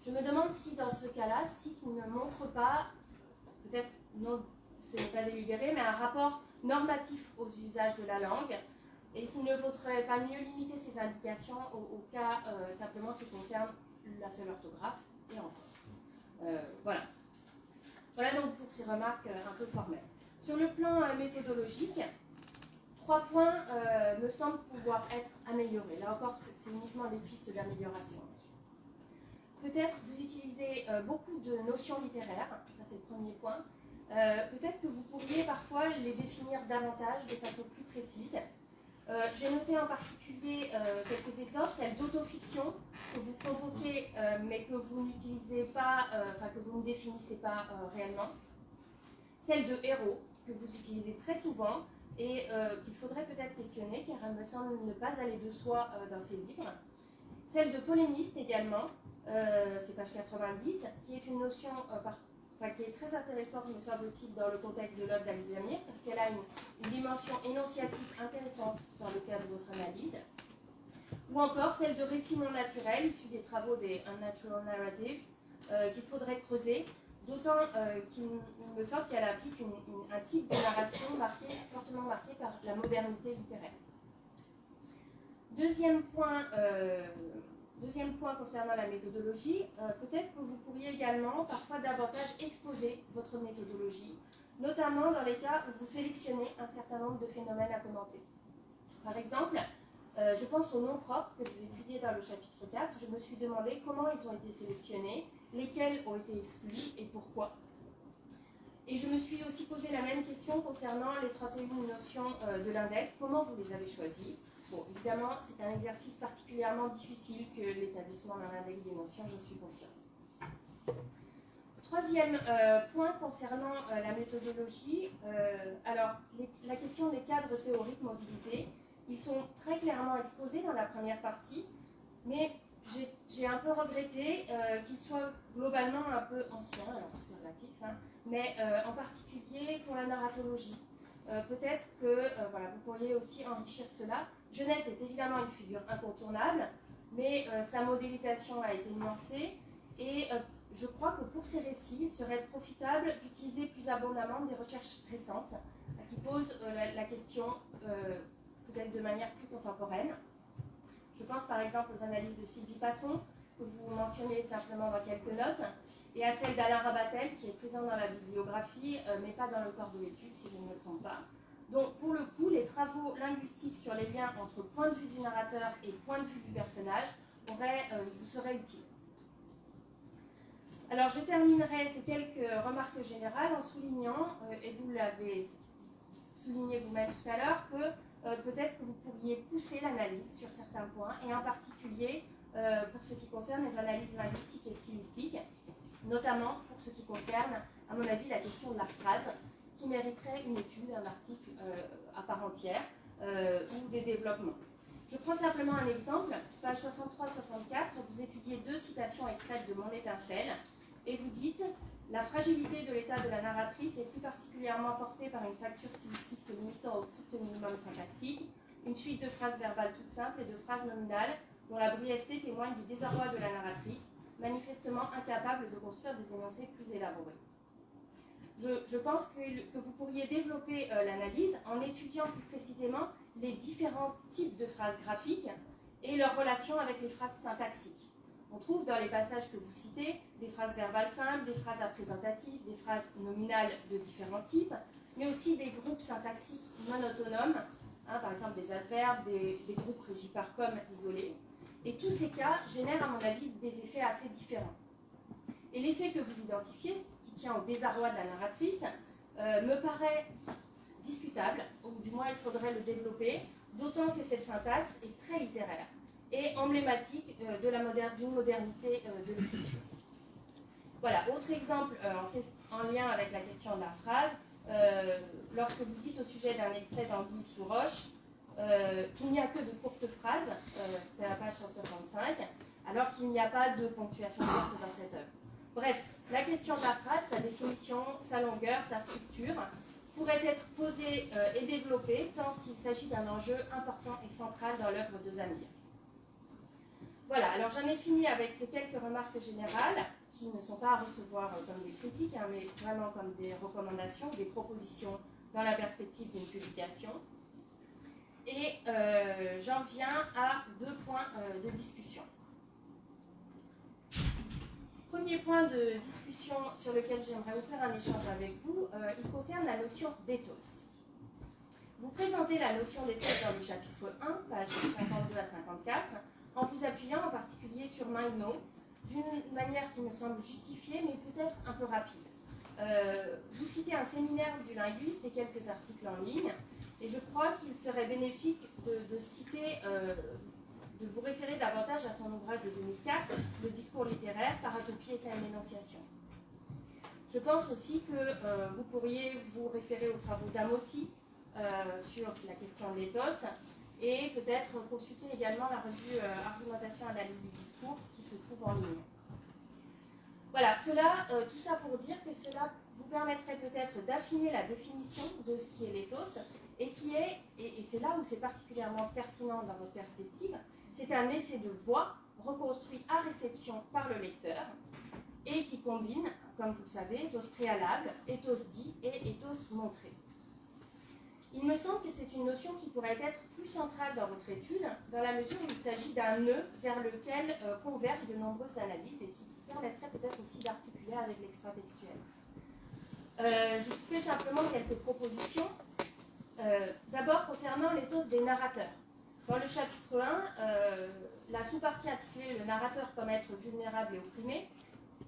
Speaker 6: Je me demande si dans ce cas-là, SIC ne montre pas, peut-être non, ce n'est pas délibéré, mais un rapport normatif aux usages de la langue, et s'il ne vaudrait pas mieux limiter ces indications au cas simplement qui concernent la seule orthographe, et encore. Voilà. Voilà donc pour ces remarques un peu formelles. Sur le plan méthodologique, 3 points me semblent pouvoir être améliorés. Là encore, c'est uniquement des pistes d'amélioration. Peut-être vous utilisez beaucoup de notions littéraires, ça c'est le premier point. Peut-être que vous pourriez parfois les définir davantage de façon plus précise. J'ai noté en particulier quelques exemples, celle d'autofiction que vous convoquez mais que vous n'utilisez pas, que vous ne définissez pas réellement. Celle de héros que vous utilisez très souvent et qu'il faudrait peut-être questionner car elle me semble ne pas aller de soi dans ces livres. Celle de polémiste également, c'est page 90, qui est une notion qui est très intéressante, me semble-t-il, dans le contexte de l'œuvre d'Alzheimer, parce qu'elle a une dimension énonciative intéressante dans le cadre de votre analyse. Ou encore celle de récit non naturel, issu des travaux des Unnatural Narratives, qu'il faudrait creuser, d'autant qu'il me semble qu'elle applique un type de narration fortement marqué par la modernité littéraire. Deuxième point concernant la méthodologie, peut-être que vous pourriez également parfois davantage exposer votre méthodologie, notamment dans les cas où vous sélectionnez un certain nombre de phénomènes à commenter. Par exemple, je pense aux noms propres que vous étudiez dans le chapitre 4. Je me suis demandé comment ils ont été sélectionnés, lesquels ont été exclus et pourquoi. Et je me suis aussi posé la même question concernant les 31 notions de l'index. Comment vous les avez choisies? Bon, évidemment, c'est un exercice particulièrement difficile que l'établissement d'un index des notions, je suis consciente. Troisième point concernant la méthodologie, alors la question des cadres théoriques mobilisés, ils sont très clairement exposés dans la première partie, mais j'ai un peu regretté qu'ils soient globalement un peu anciens, alors tout est relatif, mais en particulier pour la narratologie. Peut-être que vous pourriez aussi enrichir cela. Genette est évidemment une figure incontournable, mais sa modélisation a été nuancée et je crois que pour ces récits, il serait profitable d'utiliser plus abondamment des recherches récentes qui posent la question peut-être de manière plus contemporaine. Je pense par exemple aux analyses de Sylvie Patron, que vous mentionnez simplement dans quelques notes, et à celle d'Alain Rabatel, qui est présent dans la bibliographie, mais pas dans le corps de l'étude, si je ne me trompe pas. Donc, pour le coup, les travaux linguistiques sur les liens entre point de vue du narrateur et point de vue du personnage vous seraient utiles. Alors, je terminerai ces quelques remarques générales en soulignant, et vous l'avez souligné vous-même tout à l'heure, que peut-être que vous pourriez pousser l'analyse sur certains points, et en particulier pour ce qui concerne les analyses linguistiques et stylistiques, notamment pour ce qui concerne, à mon avis, la question de la phrase, qui mériterait une étude, un article à part entière, ou des développements. Je prends simplement un exemple, page 63-64, vous étudiez 2 citations extraites de Mon étincelle, et vous dites « La fragilité de l'état de la narratrice est plus particulièrement portée par une facture stylistique se limitant au strict minimum syntaxique, une suite de phrases verbales toutes simples et de phrases nominales dont la brièveté témoigne du désarroi de la narratrice, manifestement incapable de construire des énoncés plus élaborés. » Je pense que vous pourriez développer l'analyse en étudiant plus précisément les différents types de phrases graphiques et leur relation avec les phrases syntaxiques. On trouve dans les passages que vous citez des phrases verbales simples, des phrases représentatives, des phrases nominales de différents types, mais aussi des groupes syntaxiques non autonomes, par exemple des adverbes, des groupes régis par comme isolés. Et tous ces cas génèrent, à mon avis, des effets assez différents. Et l'effet que vous identifiez, qui tient au désarroi de la narratrice, me paraît discutable, ou du moins il faudrait le développer, d'autant que cette syntaxe est très littéraire et emblématique d'une modernité de l'écriture. Voilà, autre exemple en lien avec la question de la phrase, lorsque vous dites au sujet d'un extrait d'Anguille sous roche qu'il n'y a que de courtes phrases, c'était à la page 165, alors qu'il n'y a pas de ponctuation courte dans cette œuvre. Bref, la question de la phrase, sa définition, sa longueur, sa structure, pourrait être posée et développée tant il s'agit d'un enjeu important et central dans l'œuvre de Zamir. Voilà, alors j'en ai fini avec ces quelques remarques générales qui ne sont pas à recevoir comme des critiques, hein, mais vraiment comme des recommandations, des propositions dans la perspective d'une publication. Et j'en viens à 2 points de discussion. Premier point de discussion sur lequel j'aimerais ouvrir un échange avec vous, il concerne la notion d'éthos. Vous présentez la notion d'éthos dans le chapitre 1, pages 52 à 54, en vous appuyant en particulier sur Maïno, d'une manière qui me semble justifiée, mais peut-être un peu rapide. Vous citez un séminaire du linguiste et quelques articles en ligne, et je crois qu'il serait bénéfique de citer, de vous référer davantage à son ouvrage de 2004, Le discours littéraire, Paratopie et sa énonciation. Je pense aussi que vous pourriez vous référer aux travaux d'Amossi sur la question de l'éthos, et peut-être consulter également la revue Argumentation Analyse du discours qui se trouve en ligne. Voilà, tout ça pour dire que cela vous permettrait peut-être d'affiner la définition de ce qui est l'éthos, et c'est là où c'est particulièrement pertinent dans votre perspective, c'est un effet de voix reconstruit à réception par le lecteur, et qui combine, comme vous le savez, ethos préalable, ethos dit et ethos montré. Il me semble que c'est une notion qui pourrait être plus centrale dans votre étude, dans la mesure où il s'agit d'un nœud vers lequel convergent de nombreuses analyses et qui permettrait peut-être aussi d'articuler avec l'extratextuel. Je vous fais simplement quelques propositions. D'abord, concernant l'éthos des narrateurs. Dans le chapitre 1, la sous-partie intitulée « Le narrateur comme être vulnérable et opprimé »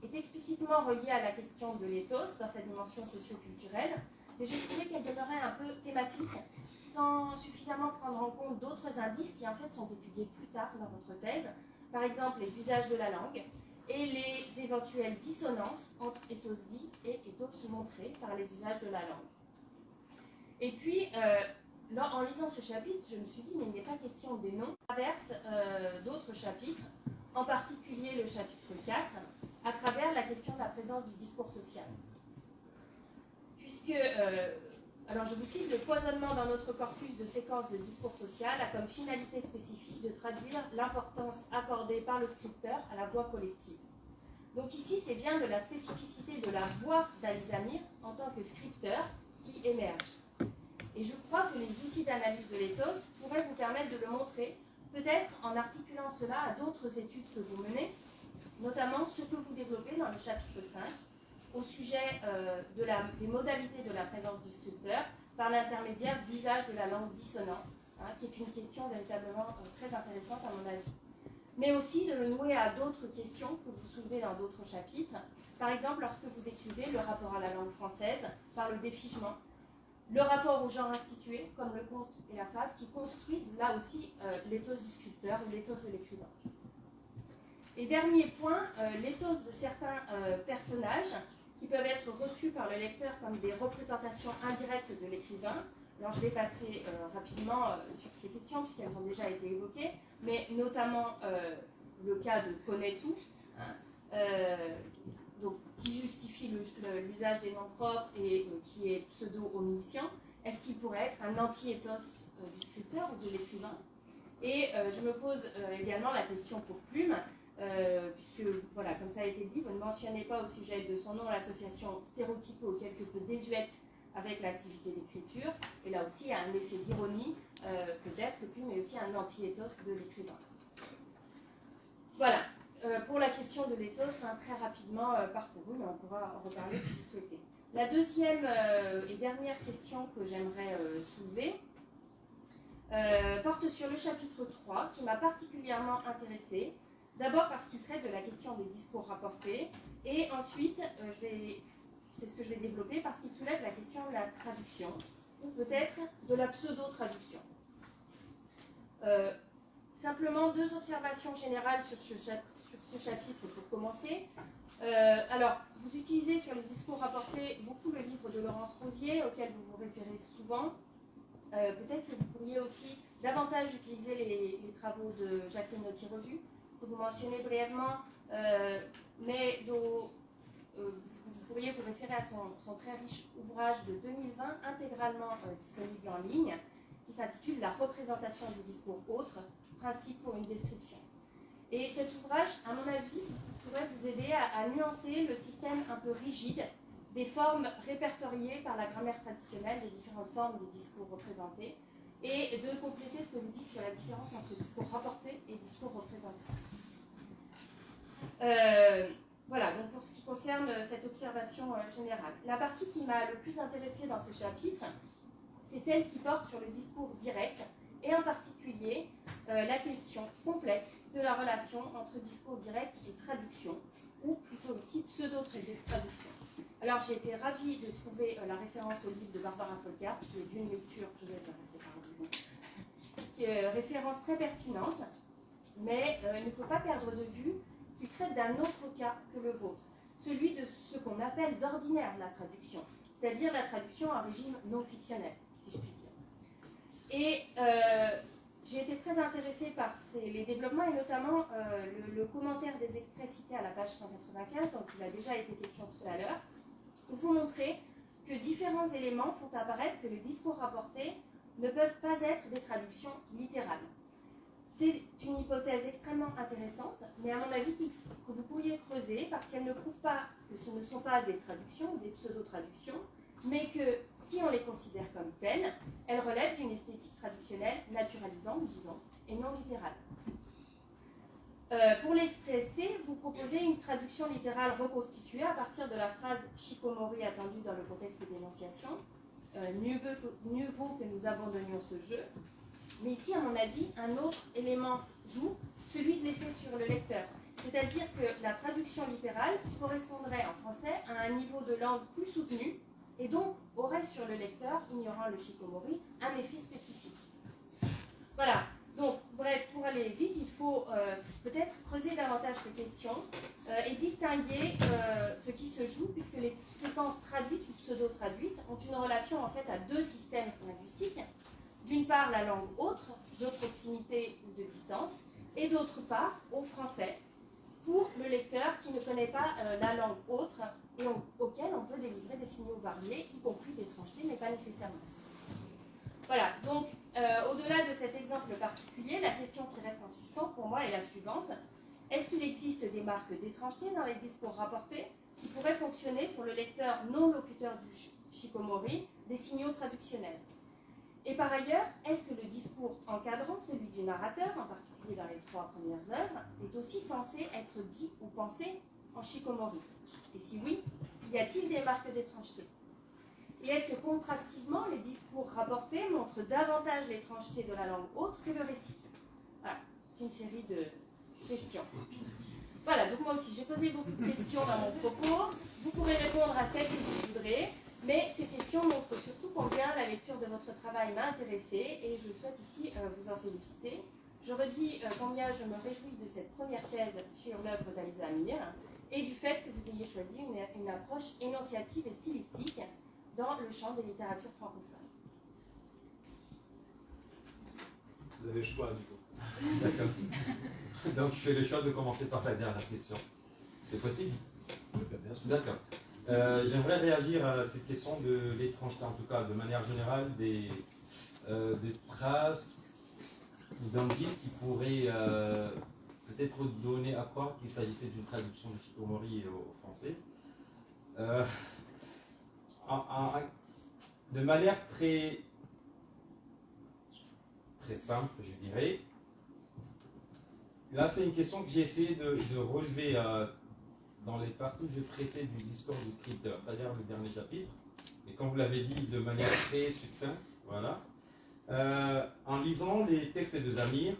Speaker 6: est explicitement reliée à la question de l'éthos dans sa dimension socio-culturelle, mais j'ai trouvé qu'elle demeurait un peu thématique, sans suffisamment prendre en compte d'autres indices qui en fait sont étudiés plus tard dans votre thèse, par exemple les usages de la langue et les éventuelles dissonances entre ethos dit et ethos montré par les usages de la langue. Et puis, en lisant ce chapitre, je me suis dit, mais il n'est pas question des noms. À traverse d'autres chapitres, en particulier le chapitre 4, à travers la question de la présence du discours social. Puisque, alors je vous cite, le foisonnement dans notre corpus de séquences de discours social a comme finalité spécifique de traduire l'importance accordée par le scripteur à la voix collective. Donc ici, c'est bien de la spécificité de la voix d'Ali Zamir en tant que scripteur qui émerge. Et je crois que les outils d'analyse de l'éthos pourraient vous permettre de le montrer, peut-être en articulant cela à d'autres études que vous menez, notamment ce que vous développez dans le chapitre 5, au sujet des modalités de la présence du scripteur par l'intermédiaire d'usage de la langue dissonante, qui est une question véritablement très intéressante à mon avis. Mais aussi de le nouer à d'autres questions que vous soulevez dans d'autres chapitres, par exemple lorsque vous décrivez le rapport à la langue française par le défigement, le rapport au genre institué, comme le conte et la fable, qui construisent là aussi l'éthos du scripteur ou l'éthos de l'écrivain. Et dernier point, l'éthos de certains personnages qui peuvent être reçus par le lecteur comme des représentations indirectes de l'écrivain. Alors je vais passer rapidement sur ces questions puisqu'elles ont déjà été évoquées, mais notamment le cas de Connaît-tout, donc, qui justifie l'usage des noms propres et qui est pseudo-omniscient. Est-ce qu'il pourrait être un anti-éthos du scripteur ou de l'écrivain? Et je me pose également la question pour Plume, puisque, voilà, comme ça a été dit, vous ne mentionnez pas au sujet de son nom l'association stéréotypée ou quelque peu désuète avec l'activité d'écriture. Et là aussi, il y a un effet d'ironie, peut-être que Plume est aussi un anti-éthos de l'écrivain. Voilà. Pour la question de l'éthos, très rapidement parcouru, mais on pourra en reparler si vous souhaitez. La deuxième et dernière question que j'aimerais soulever porte sur le chapitre 3, qui m'a particulièrement intéressée. D'abord parce qu'il traite de la question des discours rapportés, et ensuite, c'est ce que je vais développer, parce qu'il soulève la question de la traduction, ou peut-être de la pseudo-traduction. Simplement, 2 observations générales sur ce chapitre pour commencer. Alors, vous utilisez sur les discours rapportés beaucoup le livre de Laurence Rosier, auquel vous vous référez souvent. Peut-être que vous pourriez aussi davantage utiliser les travaux de Jacqueline Nautier-Revue, que vous mentionnez brièvement, mais vous pourriez vous référer à son très riche ouvrage de 2020, intégralement disponible en ligne, qui s'intitule « La représentation du discours autre, principe pour une description ». Et cet ouvrage, à mon avis, pourrait vous aider à nuancer le système un peu rigide des formes répertoriées par la grammaire traditionnelle des différentes formes de discours représentés, et de compléter ce que vous dites sur la différence entre discours rapporté et discours représenté. Voilà, donc pour ce qui concerne cette observation générale. La partie qui m'a le plus intéressée dans ce chapitre, c'est celle qui porte sur le discours direct, et en particulier la question complexe de la relation entre discours direct et traduction, ou plutôt ici pseudo-traduction. Alors j'ai été ravie de trouver la référence au livre de Barbara Folkart, qui est d'une lecture, je vais passer par vous, qui est référence très pertinente, mais il ne faut pas perdre de vue qu'il traite d'un autre cas que le vôtre, celui de ce qu'on appelle d'ordinaire la traduction, c'est-à-dire la traduction en régime non fictionnel, si je puis dire. Et j'ai été très intéressée par les développements, et notamment le commentaire des extraits cités à la page 195, dont il a déjà été question tout à l'heure, où vous montrez que différents éléments font apparaître que les discours rapportés ne peuvent pas être des traductions littérales. C'est une hypothèse extrêmement intéressante, mais à mon avis que vous pourriez creuser, parce qu'elle ne prouve pas que ce ne sont pas des traductions ou des pseudo-traductions, mais que si on les considère comme telles, elles relèvent d'une esthétique traditionnelle naturalisante, disons, et non littérale. Pour l'extrait C, vous proposez une traduction littérale reconstituée à partir de la phrase Shikomori attendue dans le contexte d'énonciation. Mieux vaut que nous abandonnions ce jeu. Mais ici, à mon avis, un autre élément joue, celui de l'effet sur le lecteur. C'est-à-dire que la traduction littérale correspondrait en français à un niveau de langue plus soutenu, et donc aurait sur le lecteur, ignorant le Shikomori, un effet spécifique. Voilà. Donc, bref, pour aller vite, il faut peut-être creuser davantage ces questions et distinguer ce qui se joue, puisque les séquences traduites ou pseudo-traduites ont une relation en fait à deux systèmes linguistiques. D'une part, la langue autre, de proximité ou de distance, et d'autre part, au français, pour le lecteur qui ne connaît pas la langue autre et auquel on peut délivrer des signaux variés, y compris d'étrangeté, mais pas nécessairement. Voilà, donc au-delà de cet exemple particulier, la question qui reste en suspens pour moi est la suivante. Est-ce qu'il existe des marques d'étrangeté dans les discours rapportés qui pourraient fonctionner pour le lecteur non locuteur du Shikomori des signaux traductionnels? Et par ailleurs, est-ce que le discours encadrant celui du narrateur, en particulier dans les 3 premières œuvres, est aussi censé être dit ou pensé en Shikomori? Et si oui, y a-t-il des marques d'étrangeté? Et est-ce que contrastivement, les discours rapportés montrent davantage l'étrangeté de la langue autre que le récit? Voilà, c'est une série de questions. Voilà, donc moi aussi, j'ai posé beaucoup de questions dans mon propos. Vous pourrez répondre à celles que vous voudrez, mais ces questions montrent surtout combien la lecture de votre travail m'a intéressée, et je souhaite ici vous en féliciter. Je redis combien je me réjouis de cette première thèse sur l'œuvre d'Aliza Amir, et du fait que vous ayez choisi une approche énonciative et stylistique dans le champ des littératures francophones.
Speaker 4: Vous avez le choix, du coup.
Speaker 2: D'accord. Donc je fais le choix de commencer par la dernière question. C'est possible?
Speaker 4: Oui, bien sûr.
Speaker 2: D'accord. J'aimerais réagir à cette question de l'étrangeté, en tout cas de manière générale, des traces ou d'indices qui pourraient peut-être donner à croire qu'il s'agissait d'une traduction de Shikomori au français. De manière très simple, je dirais. Là, c'est une question que j'ai essayé de relever dans les parties que je traitais du discours du scripteur, c'est-à-dire le dernier chapitre. Et comme vous l'avez dit, de manière très succincte, voilà. En lisant les textes de Zamir,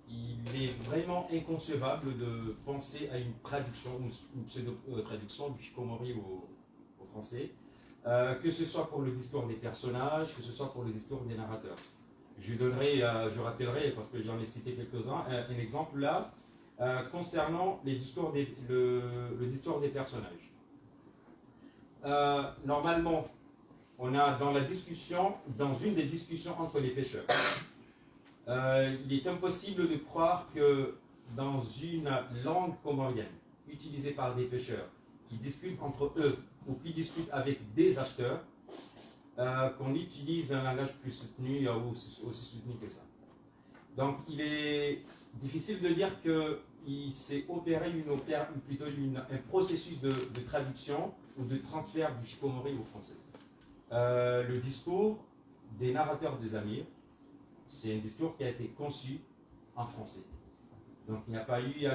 Speaker 2: il est vraiment inconcevable de penser à une traduction, une pseudo-traduction du Shikomori au français. Que ce soit pour le discours des personnages, que ce soit pour le discours des narrateurs. Je rappellerai, parce que j'en ai cité quelques-uns, un exemple là, concernant le discours des personnages. Normalement, on a dans une des discussions entre les pêcheurs, il est impossible de croire que dans une langue comorienne, utilisée par des pêcheurs, qui discutent entre eux ou qui discutent avec des acheteurs, qu'on utilise un langage plus soutenu ou aussi soutenu que ça. Donc il est difficile de dire qu'il s'est opéré un processus de traduction ou de transfert du shikomori au français. Le discours des narrateurs des Amirs, c'est un discours qui a été conçu en français. Donc il n'y a pas eu,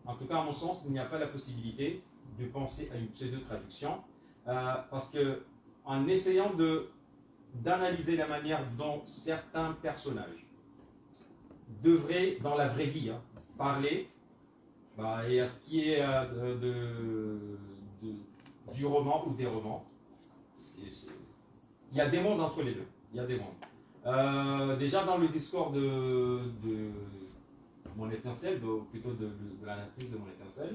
Speaker 2: en tout cas à mon sens, il n'y a pas la possibilité de penser à une pseudo-traduction, parce que en essayant d'analyser la manière dont certains personnages devraient, dans la vraie vie, parler, et à ce qui est du roman ou des romans, il y a des mondes entre les deux. Il y a des mondes. Déjà dans le discours de Mon Étincelle, plutôt de la narratrice de Mon Étincelle,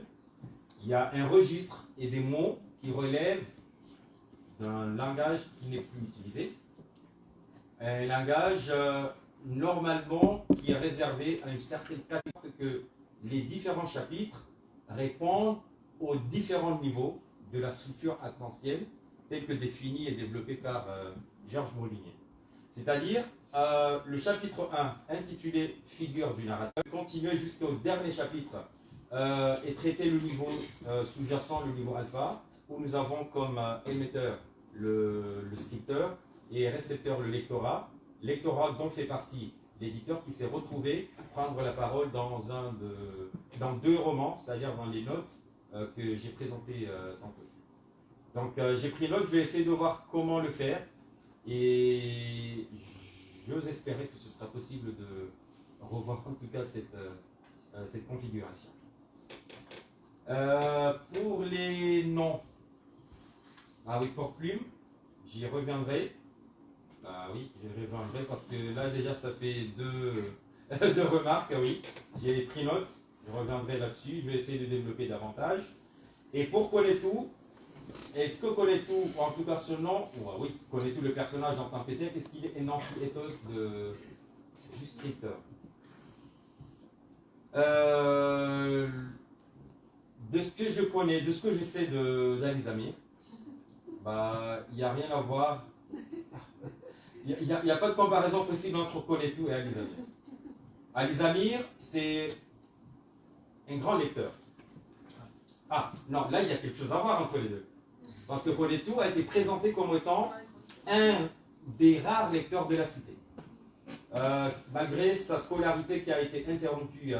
Speaker 2: il y a un registre et des mots qui relèvent d'un langage qui n'est plus utilisé. Un langage normalement qui est réservé à une certaine catégorie, que les différents chapitres répondent aux différents niveaux de la structure actantielle telle que définie et développée par Georges Molinier. C'est-à-dire, le chapitre 1, intitulé « Figure du narrateur », continuait jusqu'au dernier chapitre et traitait le niveau sous-jacent, le niveau alpha, où nous avons comme émetteur le scripteur et récepteur le lectorat. Lectorat dont fait partie l'éditeur qui s'est retrouvé prendre la parole dans deux romans, c'est-à-dire dans les notes que j'ai présentées tantôt. Donc j'ai pris note, je vais essayer de voir comment le faire et j'ose espérer que ce sera possible de revoir en tout cas cette configuration. Pour les noms, pour Plume, j'y reviendrai. Oui, j'y reviendrai parce que là déjà ça fait deux remarques, oui. J'ai pris note, je reviendrai là-dessus, je vais essayer de développer davantage. Et pour Konetou, est-ce que Konetou, ou en tout cas ce nom, oui, Konetou le personnage en tant que tel, est-ce qu'il est un anti-ethos du scripteur? De ce que je connais, de ce que je sais d'Ali Zamir, il n'y a rien à voir. Il n'y a pas de comparaison possible entre Konetou et Ali Zamir. Ali Zamir, c'est un grand lecteur. Non, là il y a quelque chose à voir entre les deux. Parce que Konetou a été présenté comme étant un des rares lecteurs de la cité. Malgré sa scolarité qui a été interrompue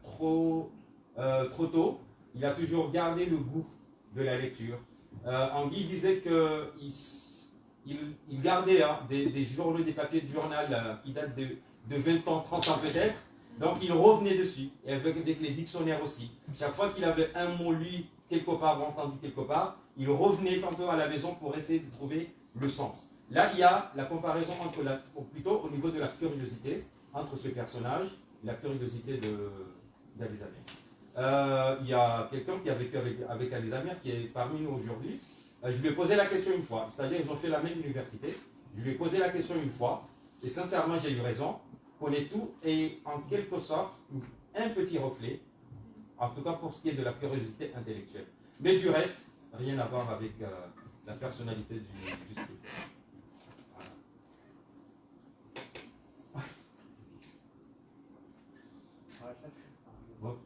Speaker 2: trop tôt, il a toujours gardé le goût de la lecture. Anguille disait qu'il gardait des journaux, des papiers de journal qui datent de 20 ans, 30 ans peut-être. Donc il revenait dessus, et avec les dictionnaires aussi. Chaque fois qu'il avait un mot lu quelque part, ou entendu quelque part, il revenait tantôt à la maison pour essayer de trouver le sens. Là, il y a la comparaison plutôt au niveau de la curiosité entre ce personnage et la curiosité d'Ali Zamir. Il y a quelqu'un qui a vécu avec Ali Zamir qui est parmi nous aujourd'hui. Je lui ai posé la question une fois, c'est-à-dire ils ont fait la même université. Je lui ai posé la question une fois, et sincèrement j'ai eu raison. Konetou est en quelque sorte un petit reflet, en tout cas pour ce qui est de la curiosité intellectuelle. Mais du reste, rien à voir avec la personnalité du script. Voilà.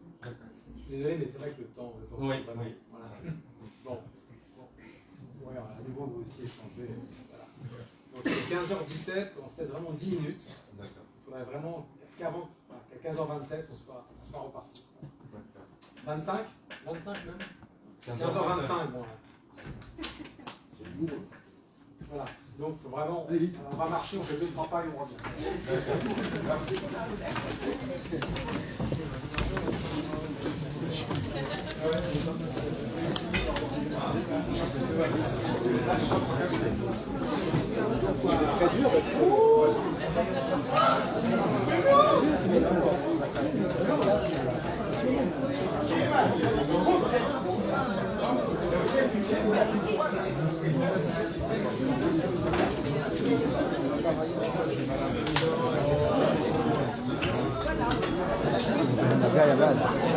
Speaker 4: Je suis désolé, mais c'est vrai que le temps
Speaker 2: Oui,
Speaker 4: vraiment.
Speaker 2: oui.
Speaker 4: Voilà. Bon. Ouais, à nouveau, vous aussi échangez. Voilà. Donc, il est 15h17, on se laisse vraiment 10 minutes.
Speaker 2: D'accord.
Speaker 4: Il faudrait vraiment qu'à 15h27, on soit reparti. 25 même 15h25, bon. C'est lourd. Voilà. Donc, il faut vraiment. On va marcher, on fait 2-3 pas et on revient. Merci.
Speaker 7: Voilà. Gracias.